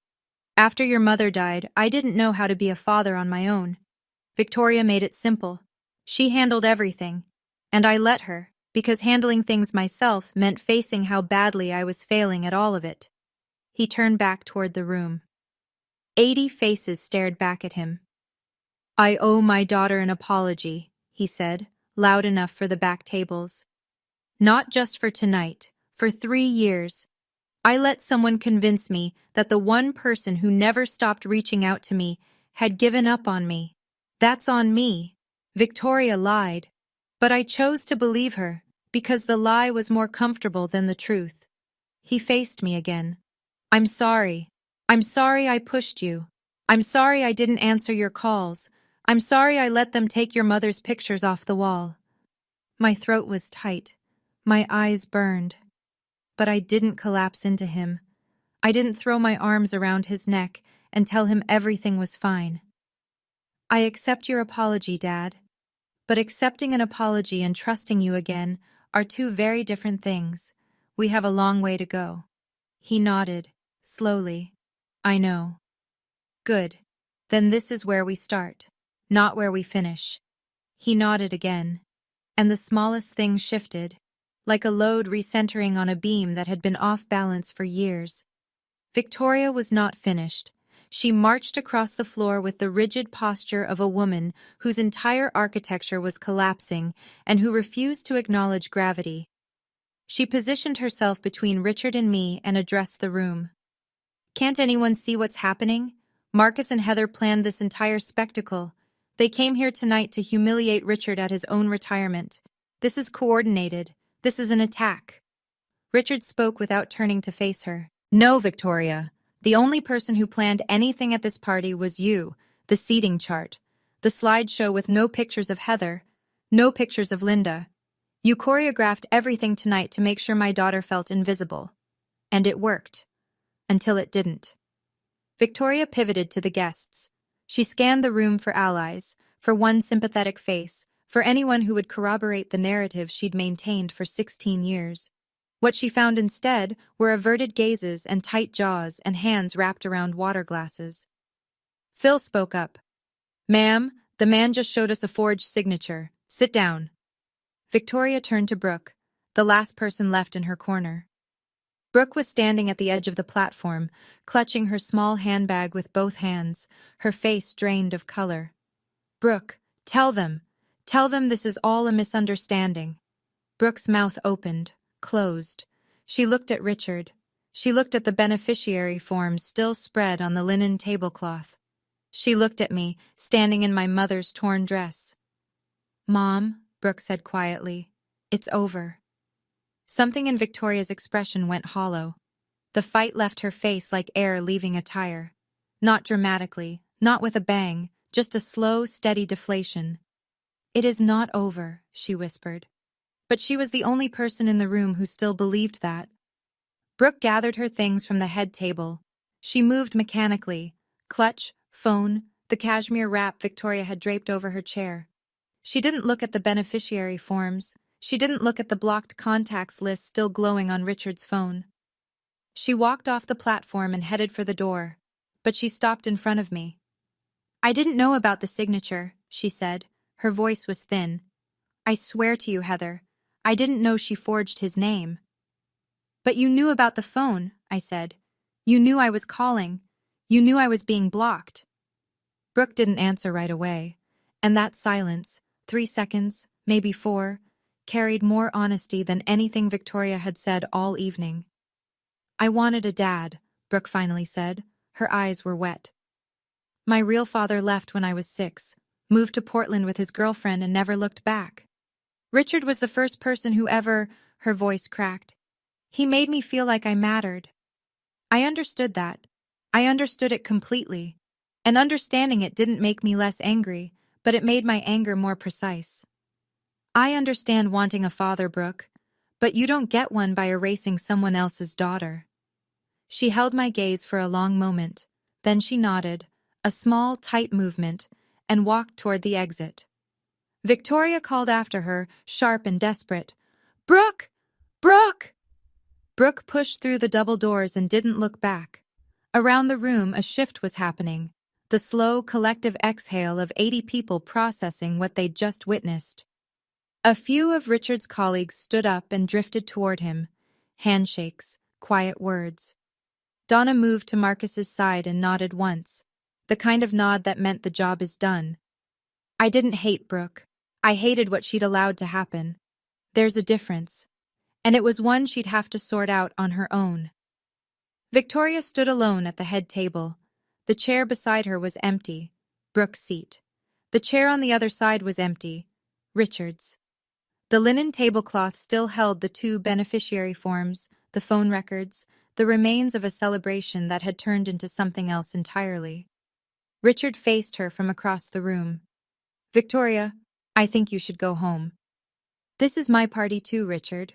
"After your mother died, I didn't know how to be a father on my own. Victoria made it simple. She handled everything. And I let her, because handling things myself meant facing how badly I was failing at all of it." He turned back toward the room. 80 faces stared back at him. "I owe my daughter an apology," he said, loud enough for the back tables. "Not just for tonight, for 3 years. I let someone convince me that the one person who never stopped reaching out to me had given up on me. That's on me. Victoria lied. But I chose to believe her, because the lie was more comfortable than the truth." He faced me again. "I'm sorry. I'm sorry I pushed you. I'm sorry I didn't answer your calls. I'm sorry I let them take your mother's pictures off the wall." My throat was tight. My eyes burned. But I didn't collapse into him. I didn't throw my arms around his neck and tell him everything was fine. "I accept your apology, Dad. But accepting an apology and trusting you again are 2 very different things. We have a long way to go." He nodded, slowly. "I know." "Good. Then this is where we start, not where we finish." He nodded again, and the smallest thing shifted, like a load recentering on a beam that had been off balance for years. Victoria was not finished. She marched across the floor with the rigid posture of a woman whose entire architecture was collapsing and who refused to acknowledge gravity. She positioned herself between Richard and me and addressed the room. "Can't anyone see what's happening? Marcus and Heather planned this entire spectacle. They came here tonight to humiliate Richard at his own retirement. This is coordinated. This is an attack." Richard spoke without turning to face her. "No, Victoria. The only person who planned anything at this party was you, the seating chart, the slideshow with no pictures of Heather, no pictures of Linda. You choreographed everything tonight to make sure my daughter felt invisible. And it worked. Until it didn't." Victoria pivoted to the guests. She scanned the room for allies, for one sympathetic face, for anyone who would corroborate the narrative she'd maintained for 16 years. What she found instead were averted gazes and tight jaws and hands wrapped around water glasses. Phil spoke up. "Ma'am, the man just showed us a forged signature. Sit down." Victoria turned to Brooke, the last person left in her corner. Brooke was standing at the edge of the platform, clutching her small handbag with both hands, her face drained of color. "Brooke, tell them. Tell them this is all a misunderstanding." Brooke's mouth opened, closed. She looked at Richard. She looked at the beneficiary forms still spread on the linen tablecloth. She looked at me, standing in my mother's torn dress. "Mom," Brooke said quietly, "it's over." Something in Victoria's expression went hollow. The fight left her face like air leaving a tire. Not dramatically, not with a bang, just a slow, steady deflation. "It is not over," she whispered. But she was the only person in the room who still believed that. Brooke gathered her things from the head table. She moved mechanically, clutch, phone, the cashmere wrap Victoria had draped over her chair. She didn't look at the beneficiary forms. She didn't look at the blocked contacts list still glowing on Richard's phone. She walked off the platform and headed for the door. but she stopped in front of me. "I didn't know about the signature," she said. Her voice was thin. "I swear to you, Heather, I didn't know she forged his name." "But you knew about the phone," I said. "You knew I was calling. You knew I was being blocked." Brooke didn't answer right away, and that silence, 3 seconds, maybe 4, carried more honesty than anything Victoria had said all evening. "I wanted a dad," Brooke finally said. Her eyes were wet. "My real father left when I was 6, moved to Portland with his girlfriend and never looked back. Richard was the first person who ever," her voice cracked. "He made me feel like I mattered." I understood that. I understood it completely. And understanding it didn't make me less angry, but it made my anger more precise. "I understand wanting a father, Brooke, but you don't get one by erasing someone else's daughter." She held my gaze for a long moment, then she nodded, a small, tight movement, and walked toward the exit. Victoria called after her, sharp and desperate. "Brooke! Brooke!" Brooke pushed through the double doors and didn't look back. Around the room, a shift was happening, the slow, collective exhale of 80 people processing what they'd just witnessed. A few of Richard's colleagues stood up and drifted toward him. Handshakes, quiet words. Donna moved to Marcus's side and nodded once, the kind of nod that meant the job is done. I didn't hate Brooke. I hated what she'd allowed to happen. There's a difference, and it was one she'd have to sort out on her own. Victoria stood alone at the head table. The chair beside her was empty, Brooke's seat. The chair on the other side was empty, Richard's. The linen tablecloth still held the 2 beneficiary forms, the phone records, the remains of a celebration that had turned into something else entirely. Richard faced her from across the room. "Victoria, I think you should go home." "This is my party too, Richard."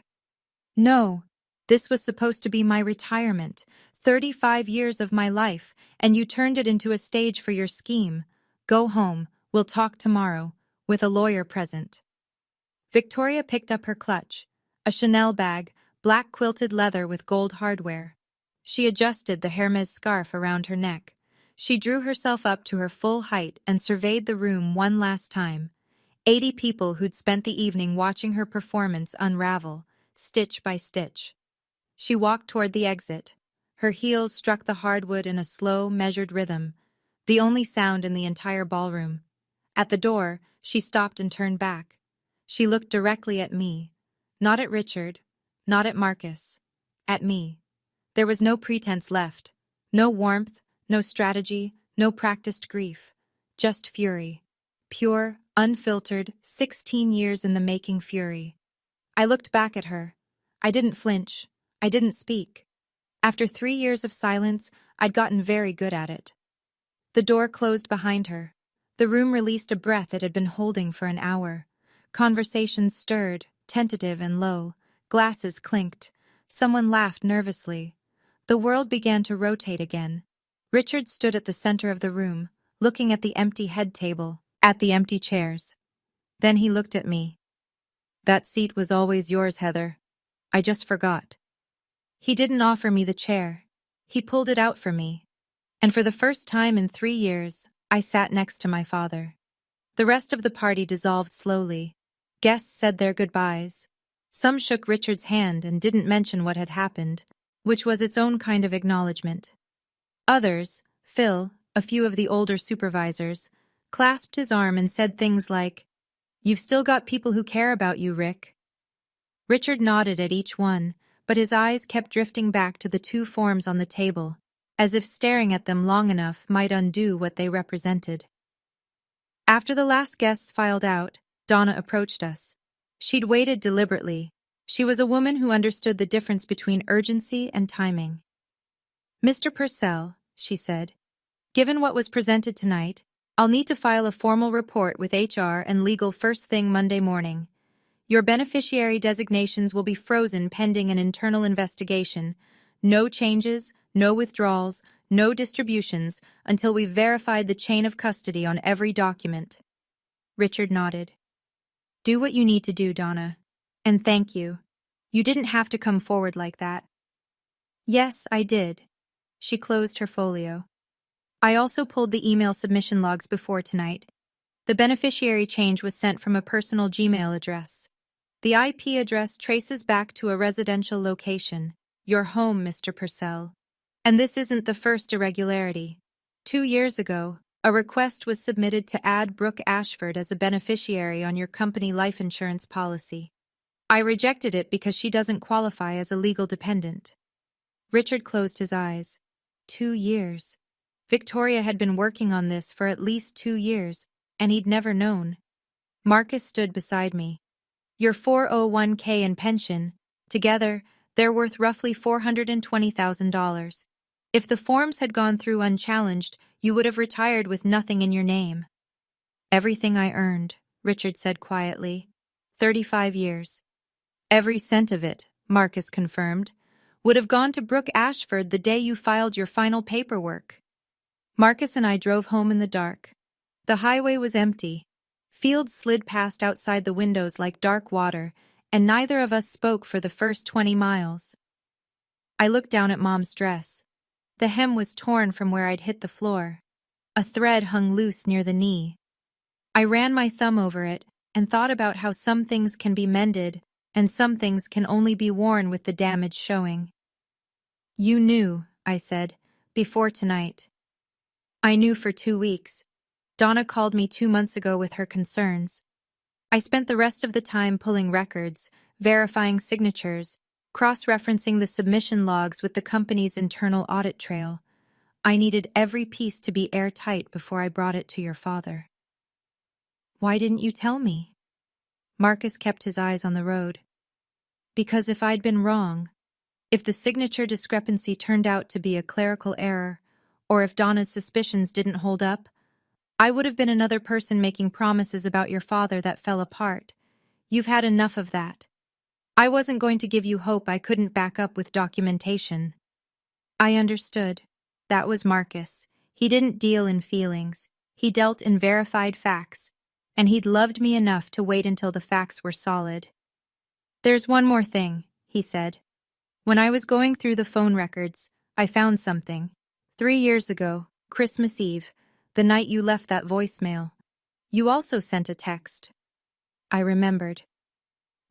"No, this was supposed to be my retirement, 35 years of my life, and you turned it into a stage for your scheme. Go home, we'll talk tomorrow, with a lawyer present." Victoria picked up her clutch, a Chanel bag, black quilted leather with gold hardware. She adjusted the Hermes scarf around her neck. She drew herself up to her full height and surveyed the room one last time. 80 people who'd spent the evening watching her performance unravel, stitch by stitch. She walked toward the exit. Her heels struck the hardwood in a slow, measured rhythm, the only sound in the entire ballroom. At the door, she stopped and turned back. She looked directly at me. Not at Richard, not at Marcus. At me. There was no pretense left. No warmth, no strategy, no practiced grief. Just fury. Pure, unfiltered, 16 years in the making fury. I looked back at her. I didn't flinch. I didn't speak. After 3 years of silence, I'd gotten very good at it. The door closed behind her. The room released a breath it had been holding for an hour. Conversations stirred, tentative and low. Glasses clinked. Someone laughed nervously. The world began to rotate again. Richard stood at the center of the room, looking at the empty head table, at the empty chairs. Then he looked at me. "That seat was always yours, Heather. I just forgot." He didn't offer me the chair. He pulled it out for me. And for the first time in 3 years, I sat next to my father. The rest of the party dissolved slowly. Guests said their goodbyes. Some shook Richard's hand and didn't mention what had happened, which was its own kind of acknowledgement. Others, Phil, a few of the older supervisors, clasped his arm and said things like, "You've still got people who care about you, Rick." Richard nodded at each one, but his eyes kept drifting back to the 2 forms on the table, as if staring at them long enough might undo what they represented. After the last guests filed out, Donna approached us. She'd waited deliberately. She was a woman who understood the difference between urgency and timing. "Mr. Purcell," she said, "given what was presented tonight, I'll need to file a formal report with HR and legal first thing Monday morning. Your beneficiary designations will be frozen pending an internal investigation. No changes, no withdrawals, no distributions until we've verified the chain of custody on every document." Richard nodded. "Do what you need to do, Donna. And thank you. You didn't have to come forward like that." "Yes, I did." She closed her folio. I also pulled the email submission logs before tonight. The beneficiary change was sent from a personal Gmail address. The IP address traces back to a residential location, your home, Mr. Purcell. And this isn't the first irregularity. 2 years ago, a request was submitted to add Brooke Ashford as a beneficiary on your company life insurance policy. I rejected it because she doesn't qualify as a legal dependent. Richard closed his eyes. 2 years. Victoria had been working on this for at least 2 years, and he'd never known. Marcus stood beside me. Your 401k and pension, together, they're worth roughly $420,000. If the forms had gone through unchallenged, you would have retired with nothing in your name. Everything I earned, Richard said quietly. 35 years. Every cent of it, Marcus confirmed, would have gone to Brooke Ashford the day you filed your final paperwork. Marcus and I drove home in the dark. The highway was empty. Fields slid past outside the windows like dark water, and neither of us spoke for the first 20 miles. I looked down at Mom's dress. The hem was torn from where I'd hit the floor. A thread hung loose near the knee. I ran my thumb over it and thought about how some things can be mended and some things can only be worn with the damage showing. You knew, I said, before tonight. I knew for 2 weeks. Donna called me 2 months ago with her concerns. I spent the rest of the time pulling records, verifying signatures, cross-referencing the submission logs with the company's internal audit trail. I needed every piece to be airtight before I brought it to your father. Why didn't you tell me? Marcus kept his eyes on the road. Because if I'd been wrong, if the signature discrepancy turned out to be a clerical error, or if Donna's suspicions didn't hold up, I would have been another person making promises about your father that fell apart. You've had enough of that. I wasn't going to give you hope I couldn't back up with documentation. I understood. That was Marcus. He didn't deal in feelings. He dealt in verified facts, and he'd loved me enough to wait until the facts were solid. There's one more thing, he said. When I was going through the phone records, I found something. 3 years ago, Christmas Eve, the night you left that voicemail. You also sent a text. I remembered.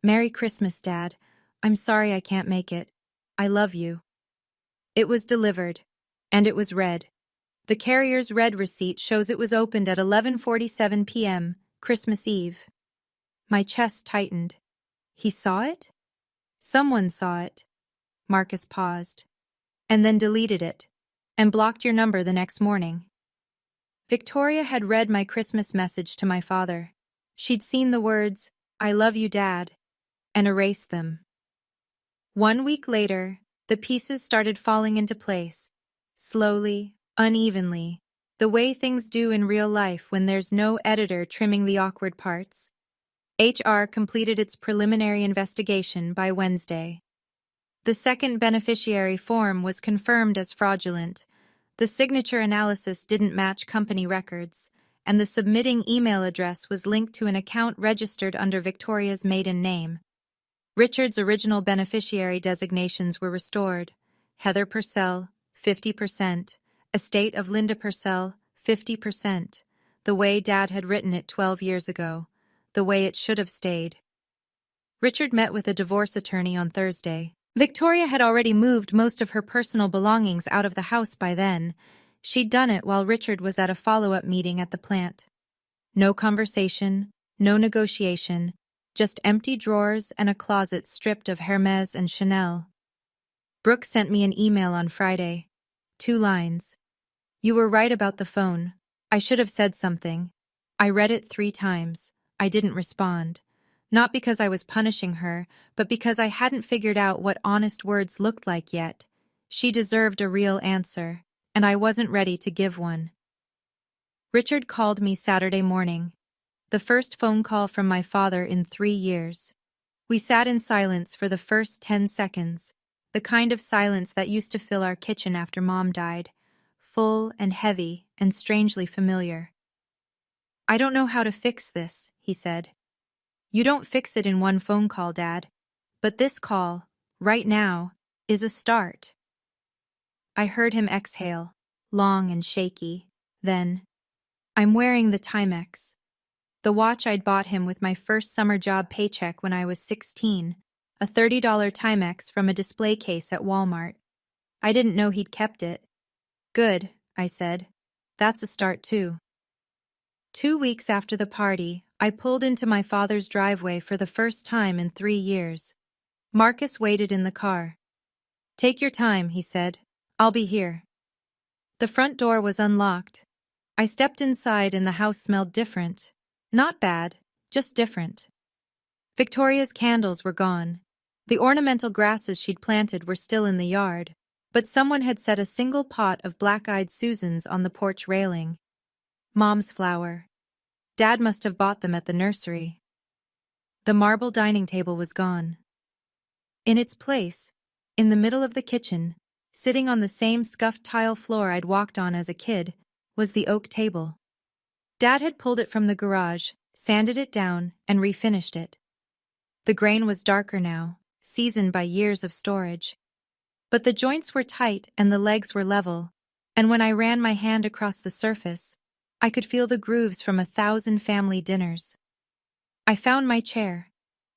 Merry Christmas, Dad. I'm sorry I can't make it. I love you. It was delivered, and it was read. The carrier's red receipt shows it was opened at 11:47 p.m., Christmas Eve. My chest tightened. He saw it? Someone saw it. Marcus paused. And then deleted it, and blocked your number the next morning. Victoria had read my Christmas message to my father. She'd seen the words, I love you, Dad, and erased them. 1 week later, the pieces started falling into place, slowly, unevenly, the way things do in real life when there's no editor trimming the awkward parts. HR completed its preliminary investigation by Wednesday. The second beneficiary form was confirmed as fraudulent. The signature analysis didn't match company records, and the submitting email address was linked to an account registered under Victoria's maiden name. Richard's original beneficiary designations were restored. Heather Purcell, 50%. Estate of Linda Purcell, 50%. The way Dad had written it 12 years ago. The way it should have stayed. Richard met with a divorce attorney on Thursday. Victoria had already moved most of her personal belongings out of the house by then. She'd done it while Richard was at a follow-up meeting at the plant. No conversation, no negotiation, just empty drawers and a closet stripped of Hermes and Chanel. Brooke sent me an email on Friday. 2 lines. You were right about the phone. I should have said something. I read it 3 times. I didn't respond. Not because I was punishing her, but because I hadn't figured out what honest words looked like yet. She deserved a real answer, and I wasn't ready to give one. Richard called me Saturday morning. The first phone call from my father in 3 years. We sat in silence for the first 10 seconds, the kind of silence that used to fill our kitchen after Mom died, full and heavy and strangely familiar. I don't know how to fix this, he said. You don't fix it in one phone call, Dad. But this call, right now, is a start. I heard him exhale. long and shaky. Then, I'm wearing the Timex, the watch I'd bought him with my first summer job paycheck when I was 16, a $30 Timex from a display case at Walmart. I didn't know he'd kept it. Good, I said. That's a start too. 2 weeks after the party, I pulled into my father's driveway for the first time in 3 years. Marcus waited in the car. Take your time, he said. I'll be here. The front door was unlocked. I stepped inside and the house smelled different. Not bad, just different. Victoria's candles were gone. The ornamental grasses she'd planted were still in the yard, but someone had set a single pot of black-eyed Susans on the porch railing. Mom's flower. Dad must have bought them at the nursery. The marble dining table was gone. In its place, in the middle of the kitchen, sitting on the same scuffed tile floor I'd walked on as a kid, was the oak table. Dad had pulled it from the garage, sanded it down, and refinished it. The grain was darker now, seasoned by years of storage. But the joints were tight and the legs were level, and when I ran my hand across the surface, I could feel the grooves from 1,000 family dinners. I found my chair,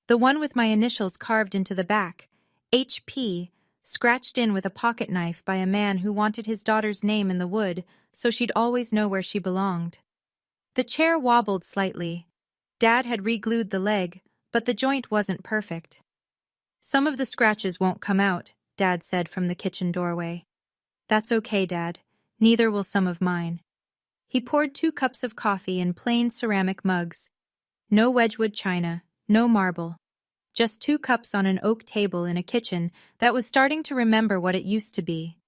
the one with my initials carved into the back, HP, scratched in with a pocket knife by a man who wanted his daughter's name in the wood so she'd always know where she belonged. The chair wobbled slightly. Dad had re-glued the leg, but the joint wasn't perfect. Some of the scratches won't come out, Dad said from the kitchen doorway. That's okay, Dad. Neither will some of mine. He poured 2 cups of coffee in plain ceramic mugs. No Wedgwood china, no marble. Just 2 cups on an oak table in a kitchen that was starting to remember what it used to be.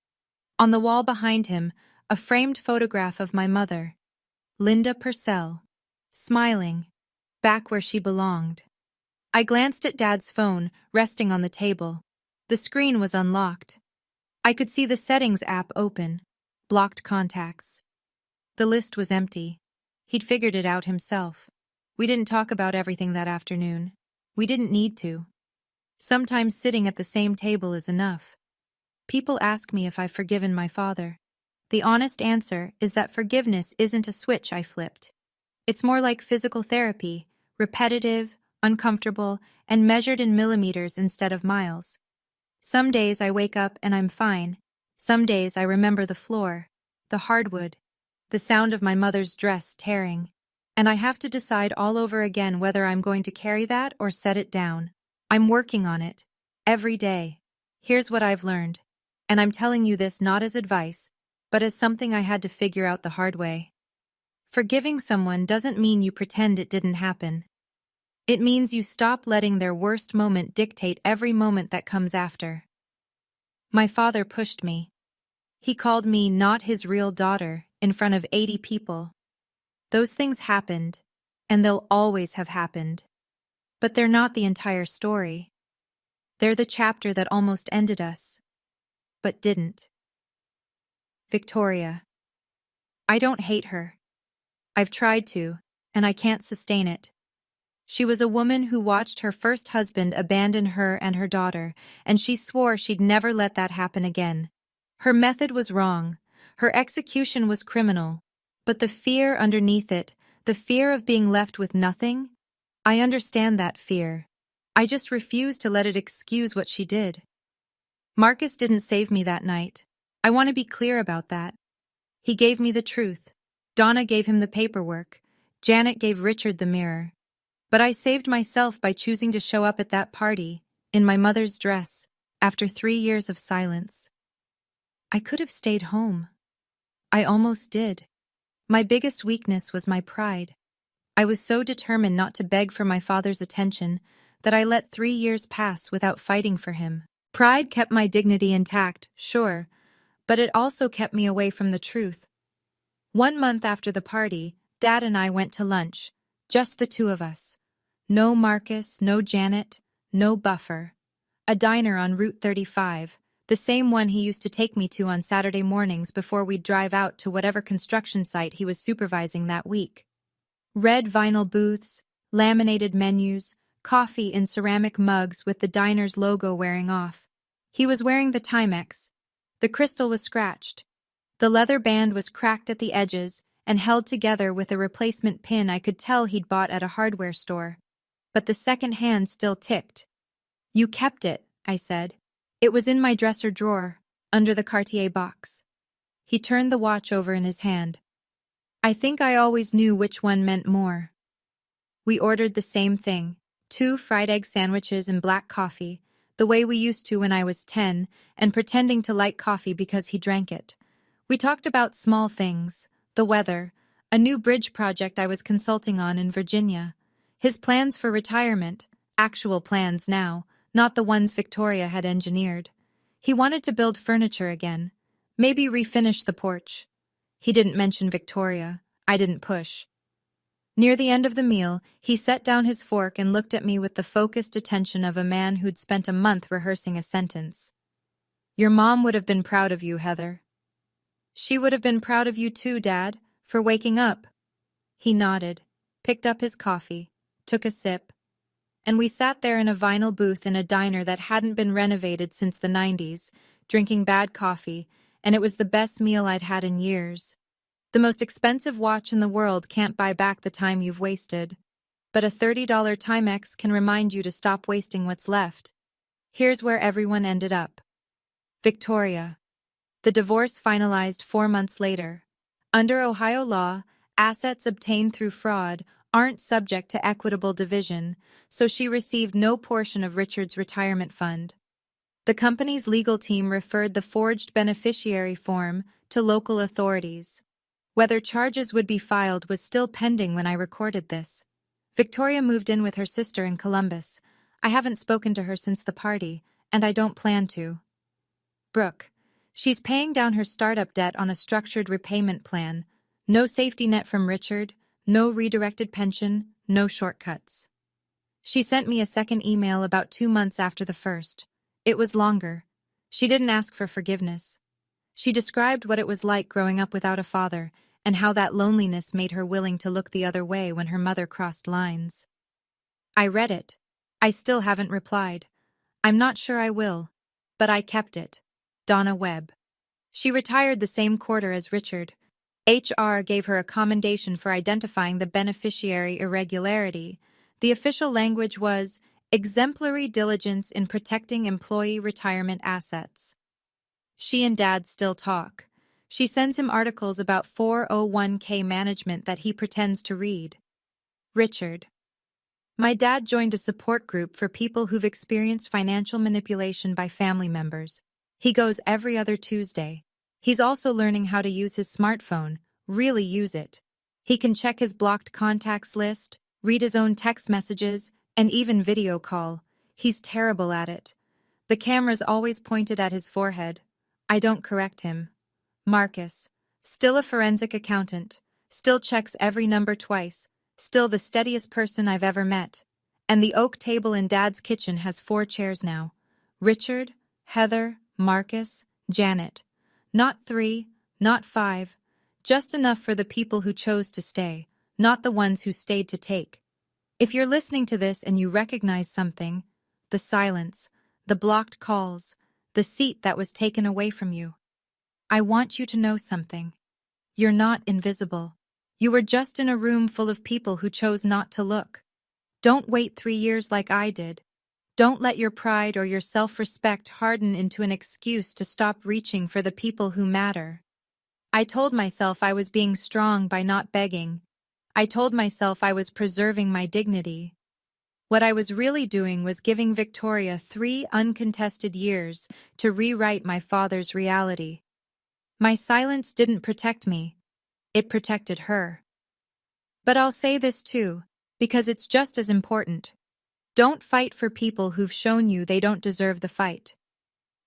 On the wall behind him, a framed photograph of my mother, Linda Purcell, smiling, back where she belonged. I glanced at Dad's phone, resting on the table. The screen was unlocked. I could see the settings app open, blocked contacts. The list was empty. He'd figured it out himself. We didn't talk about everything that afternoon. We didn't need to. Sometimes sitting at the same table is enough. People ask me if I've forgiven my father. The honest answer is that forgiveness isn't a switch I flipped. It's more like physical therapy, repetitive, uncomfortable, and measured in millimeters instead of miles. Some days I wake up and I'm fine. Some days I remember the floor, the hardwood, the sound of my mother's dress tearing. And I have to decide all over again whether I'm going to carry that or set it down. I'm working on it. Every day. Here's what I've learned. And I'm telling you this not as advice, but as something I had to figure out the hard way. Forgiving someone doesn't mean you pretend it didn't happen. It means you stop letting their worst moment dictate every moment that comes after. My father pushed me. He called me not his real daughter in front of 80 people. Those things happened, and they'll always have happened. But they're not the entire story. They're the chapter that almost ended us, but didn't. Victoria. I don't hate her. I've tried to, and I can't sustain it. She was a woman who watched her first husband abandon her and her daughter, and she swore she'd never let that happen again. Her method was wrong. Her execution was criminal. But the fear underneath it, the fear of being left with nothing, I understand that fear. I just refuse to let it excuse what she did. Marcus didn't save me that night. I want to be clear about that. He gave me the truth. Donna gave him the paperwork. Janet gave Richard the mirror. But I saved myself by choosing to show up at that party, in my mother's dress, after 3 years of silence. I could have stayed home. I almost did. My biggest weakness was my pride. I was so determined not to beg for my father's attention that I let 3 years pass without fighting for him. Pride kept my dignity intact, sure, but it also kept me away from the truth. 1 month after the party, Dad and I went to lunch, just the 2 of us. No Marcus, no Janet, no buffer. A diner on Route 35, the same one he used to take me to on Saturday mornings before we'd drive out to whatever construction site he was supervising that week. Red vinyl booths, laminated menus, coffee in ceramic mugs with the diner's logo wearing off. He was wearing the Timex. The crystal was scratched. The leather band was cracked at the edges and held together with a replacement pin I could tell he'd bought at a hardware store. But the second hand still ticked. "You kept it," I said. "It was in my dresser drawer, under the Cartier box." He turned the watch over in his hand. "I think I always knew which one meant more." We ordered the same thing, 2 fried egg sandwiches and black coffee, the way we used to when I was 10, and pretending to like coffee because he drank it. We talked about small things, the weather, a new bridge project I was consulting on in Virginia, his plans for retirement, actual plans now, not the ones Victoria had engineered. He wanted to build furniture again, maybe refinish the porch. He didn't mention Victoria. I didn't push. Near the end of the meal, he set down his fork and looked at me with the focused attention of a man who'd spent a month rehearsing a sentence. "Your mom would have been proud of you, Heather." "She would have been proud of you too, Dad, for waking up." He nodded, picked up his coffee, took a sip, and we sat there in a vinyl booth in a diner that hadn't been renovated since the 90s, drinking bad coffee, and it was the best meal I'd had in years. The most expensive watch in the world can't buy back the time you've wasted, but a $30 Timex can remind you to stop wasting what's left. Here's where everyone ended up. Victoria. The divorce finalized 4 months later. Under Ohio law, assets obtained through fraud aren't subject to equitable division, so she received no portion of Richard's retirement fund. The company's legal team referred the forged beneficiary form to local authorities. Whether charges would be filed was still pending when I recorded this. Victoria moved in with her sister in Columbus. I haven't spoken to her since the party, and I don't plan to. Brooke. She's paying down her startup debt on a structured repayment plan. No safety net from Richard, no redirected pension, no shortcuts. She sent me a second email about 2 months after the first. It was longer. She didn't ask for forgiveness. She described what it was like growing up without a father, and how that loneliness made her willing to look the other way when her mother crossed lines. I read it. I still haven't replied. I'm not sure I will. But I kept it. Donna Webb. She retired the same quarter as Richard. HR gave her a commendation for identifying the beneficiary irregularity. The official language was exemplary diligence in protecting employee retirement assets. She and Dad still talk. She sends him articles about 401k management that he pretends to read. Richard. My dad joined a support group for people who've experienced financial manipulation by family members. He goes every other Tuesday. He's also learning how to use his smartphone, really use it. He can check his blocked contacts list, read his own text messages, and even video call. He's terrible at it. The camera's always pointed at his forehead. I don't correct him. Marcus. Still a forensic accountant. Still checks every number twice. Still the steadiest person I've ever met. And the oak table in Dad's kitchen has 4 chairs now. Richard, Heather, Marcus, Janet. Not 3, not 5. Just enough for the people who chose to stay, not the ones who stayed to take. If you're listening to this and you recognize something, the silence, the blocked calls, the seat that was taken away from you, I want you to know something. You're not invisible. You were just in a room full of people who chose not to look. Don't wait 3 years like I did. Don't let your pride or your self-respect harden into an excuse to stop reaching for the people who matter. I told myself I was being strong by not begging. I told myself I was preserving my dignity. What I was really doing was giving Victoria 3 uncontested years to rewrite my father's reality. My silence didn't protect me. It protected her. But I'll say this too, because it's just as important. Don't fight for people who've shown you they don't deserve the fight.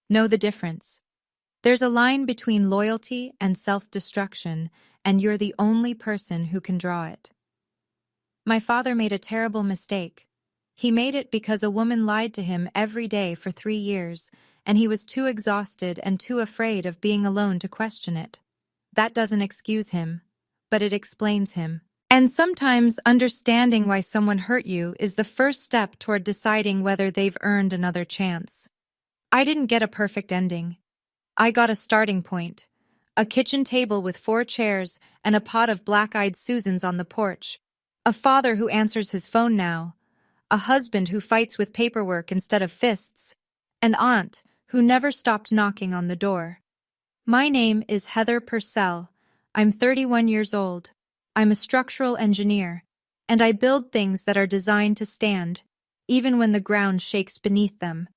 Know the difference. There's a line between loyalty and self-destruction, and you're the only person who can draw it. My father made a terrible mistake. He made it because a woman lied to him every day for 3 years, and he was too exhausted and too afraid of being alone to question it. That doesn't excuse him, but it explains him. And sometimes understanding why someone hurt you is the first step toward deciding whether they've earned another chance. I didn't get a perfect ending. I got a starting point. a kitchen table with 4 chairs, and a pot of black-eyed Susans on the porch. A father who answers his phone now. A husband who fights with paperwork instead of fists. An aunt who never stopped knocking on the door. My name is Heather Purcell. I'm 31 years old. I'm a structural engineer, and I build things that are designed to stand, even when the ground shakes beneath them.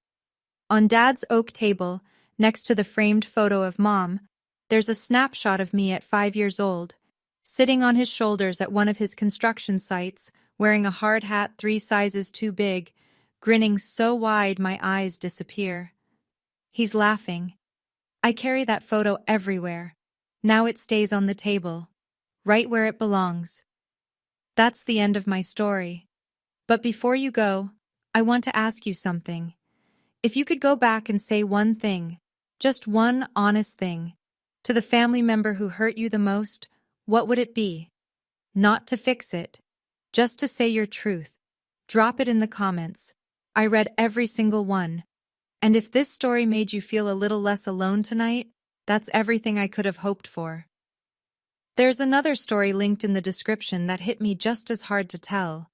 On Dad's oak table, next to the framed photo of Mom, there's a snapshot of me at 5 years old, sitting on his shoulders at one of his construction sites, wearing a hard hat 3 sizes too big, grinning so wide my eyes disappear. He's laughing. I carry that photo everywhere. Now it stays on the table, right where it belongs. That's the end of my story. But before you go, I want to ask you something. If you could go back and say one thing, just one honest thing, to the family member who hurt you the most, what would it be? Not to fix it, just to say your truth. Drop it in the comments. I read every single one. And if this story made you feel a little less alone tonight, that's everything I could have hoped for. There's another story linked in the description that hit me just as hard to tell.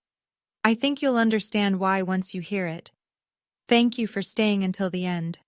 I think you'll understand why once you hear it. Thank you for staying until the end.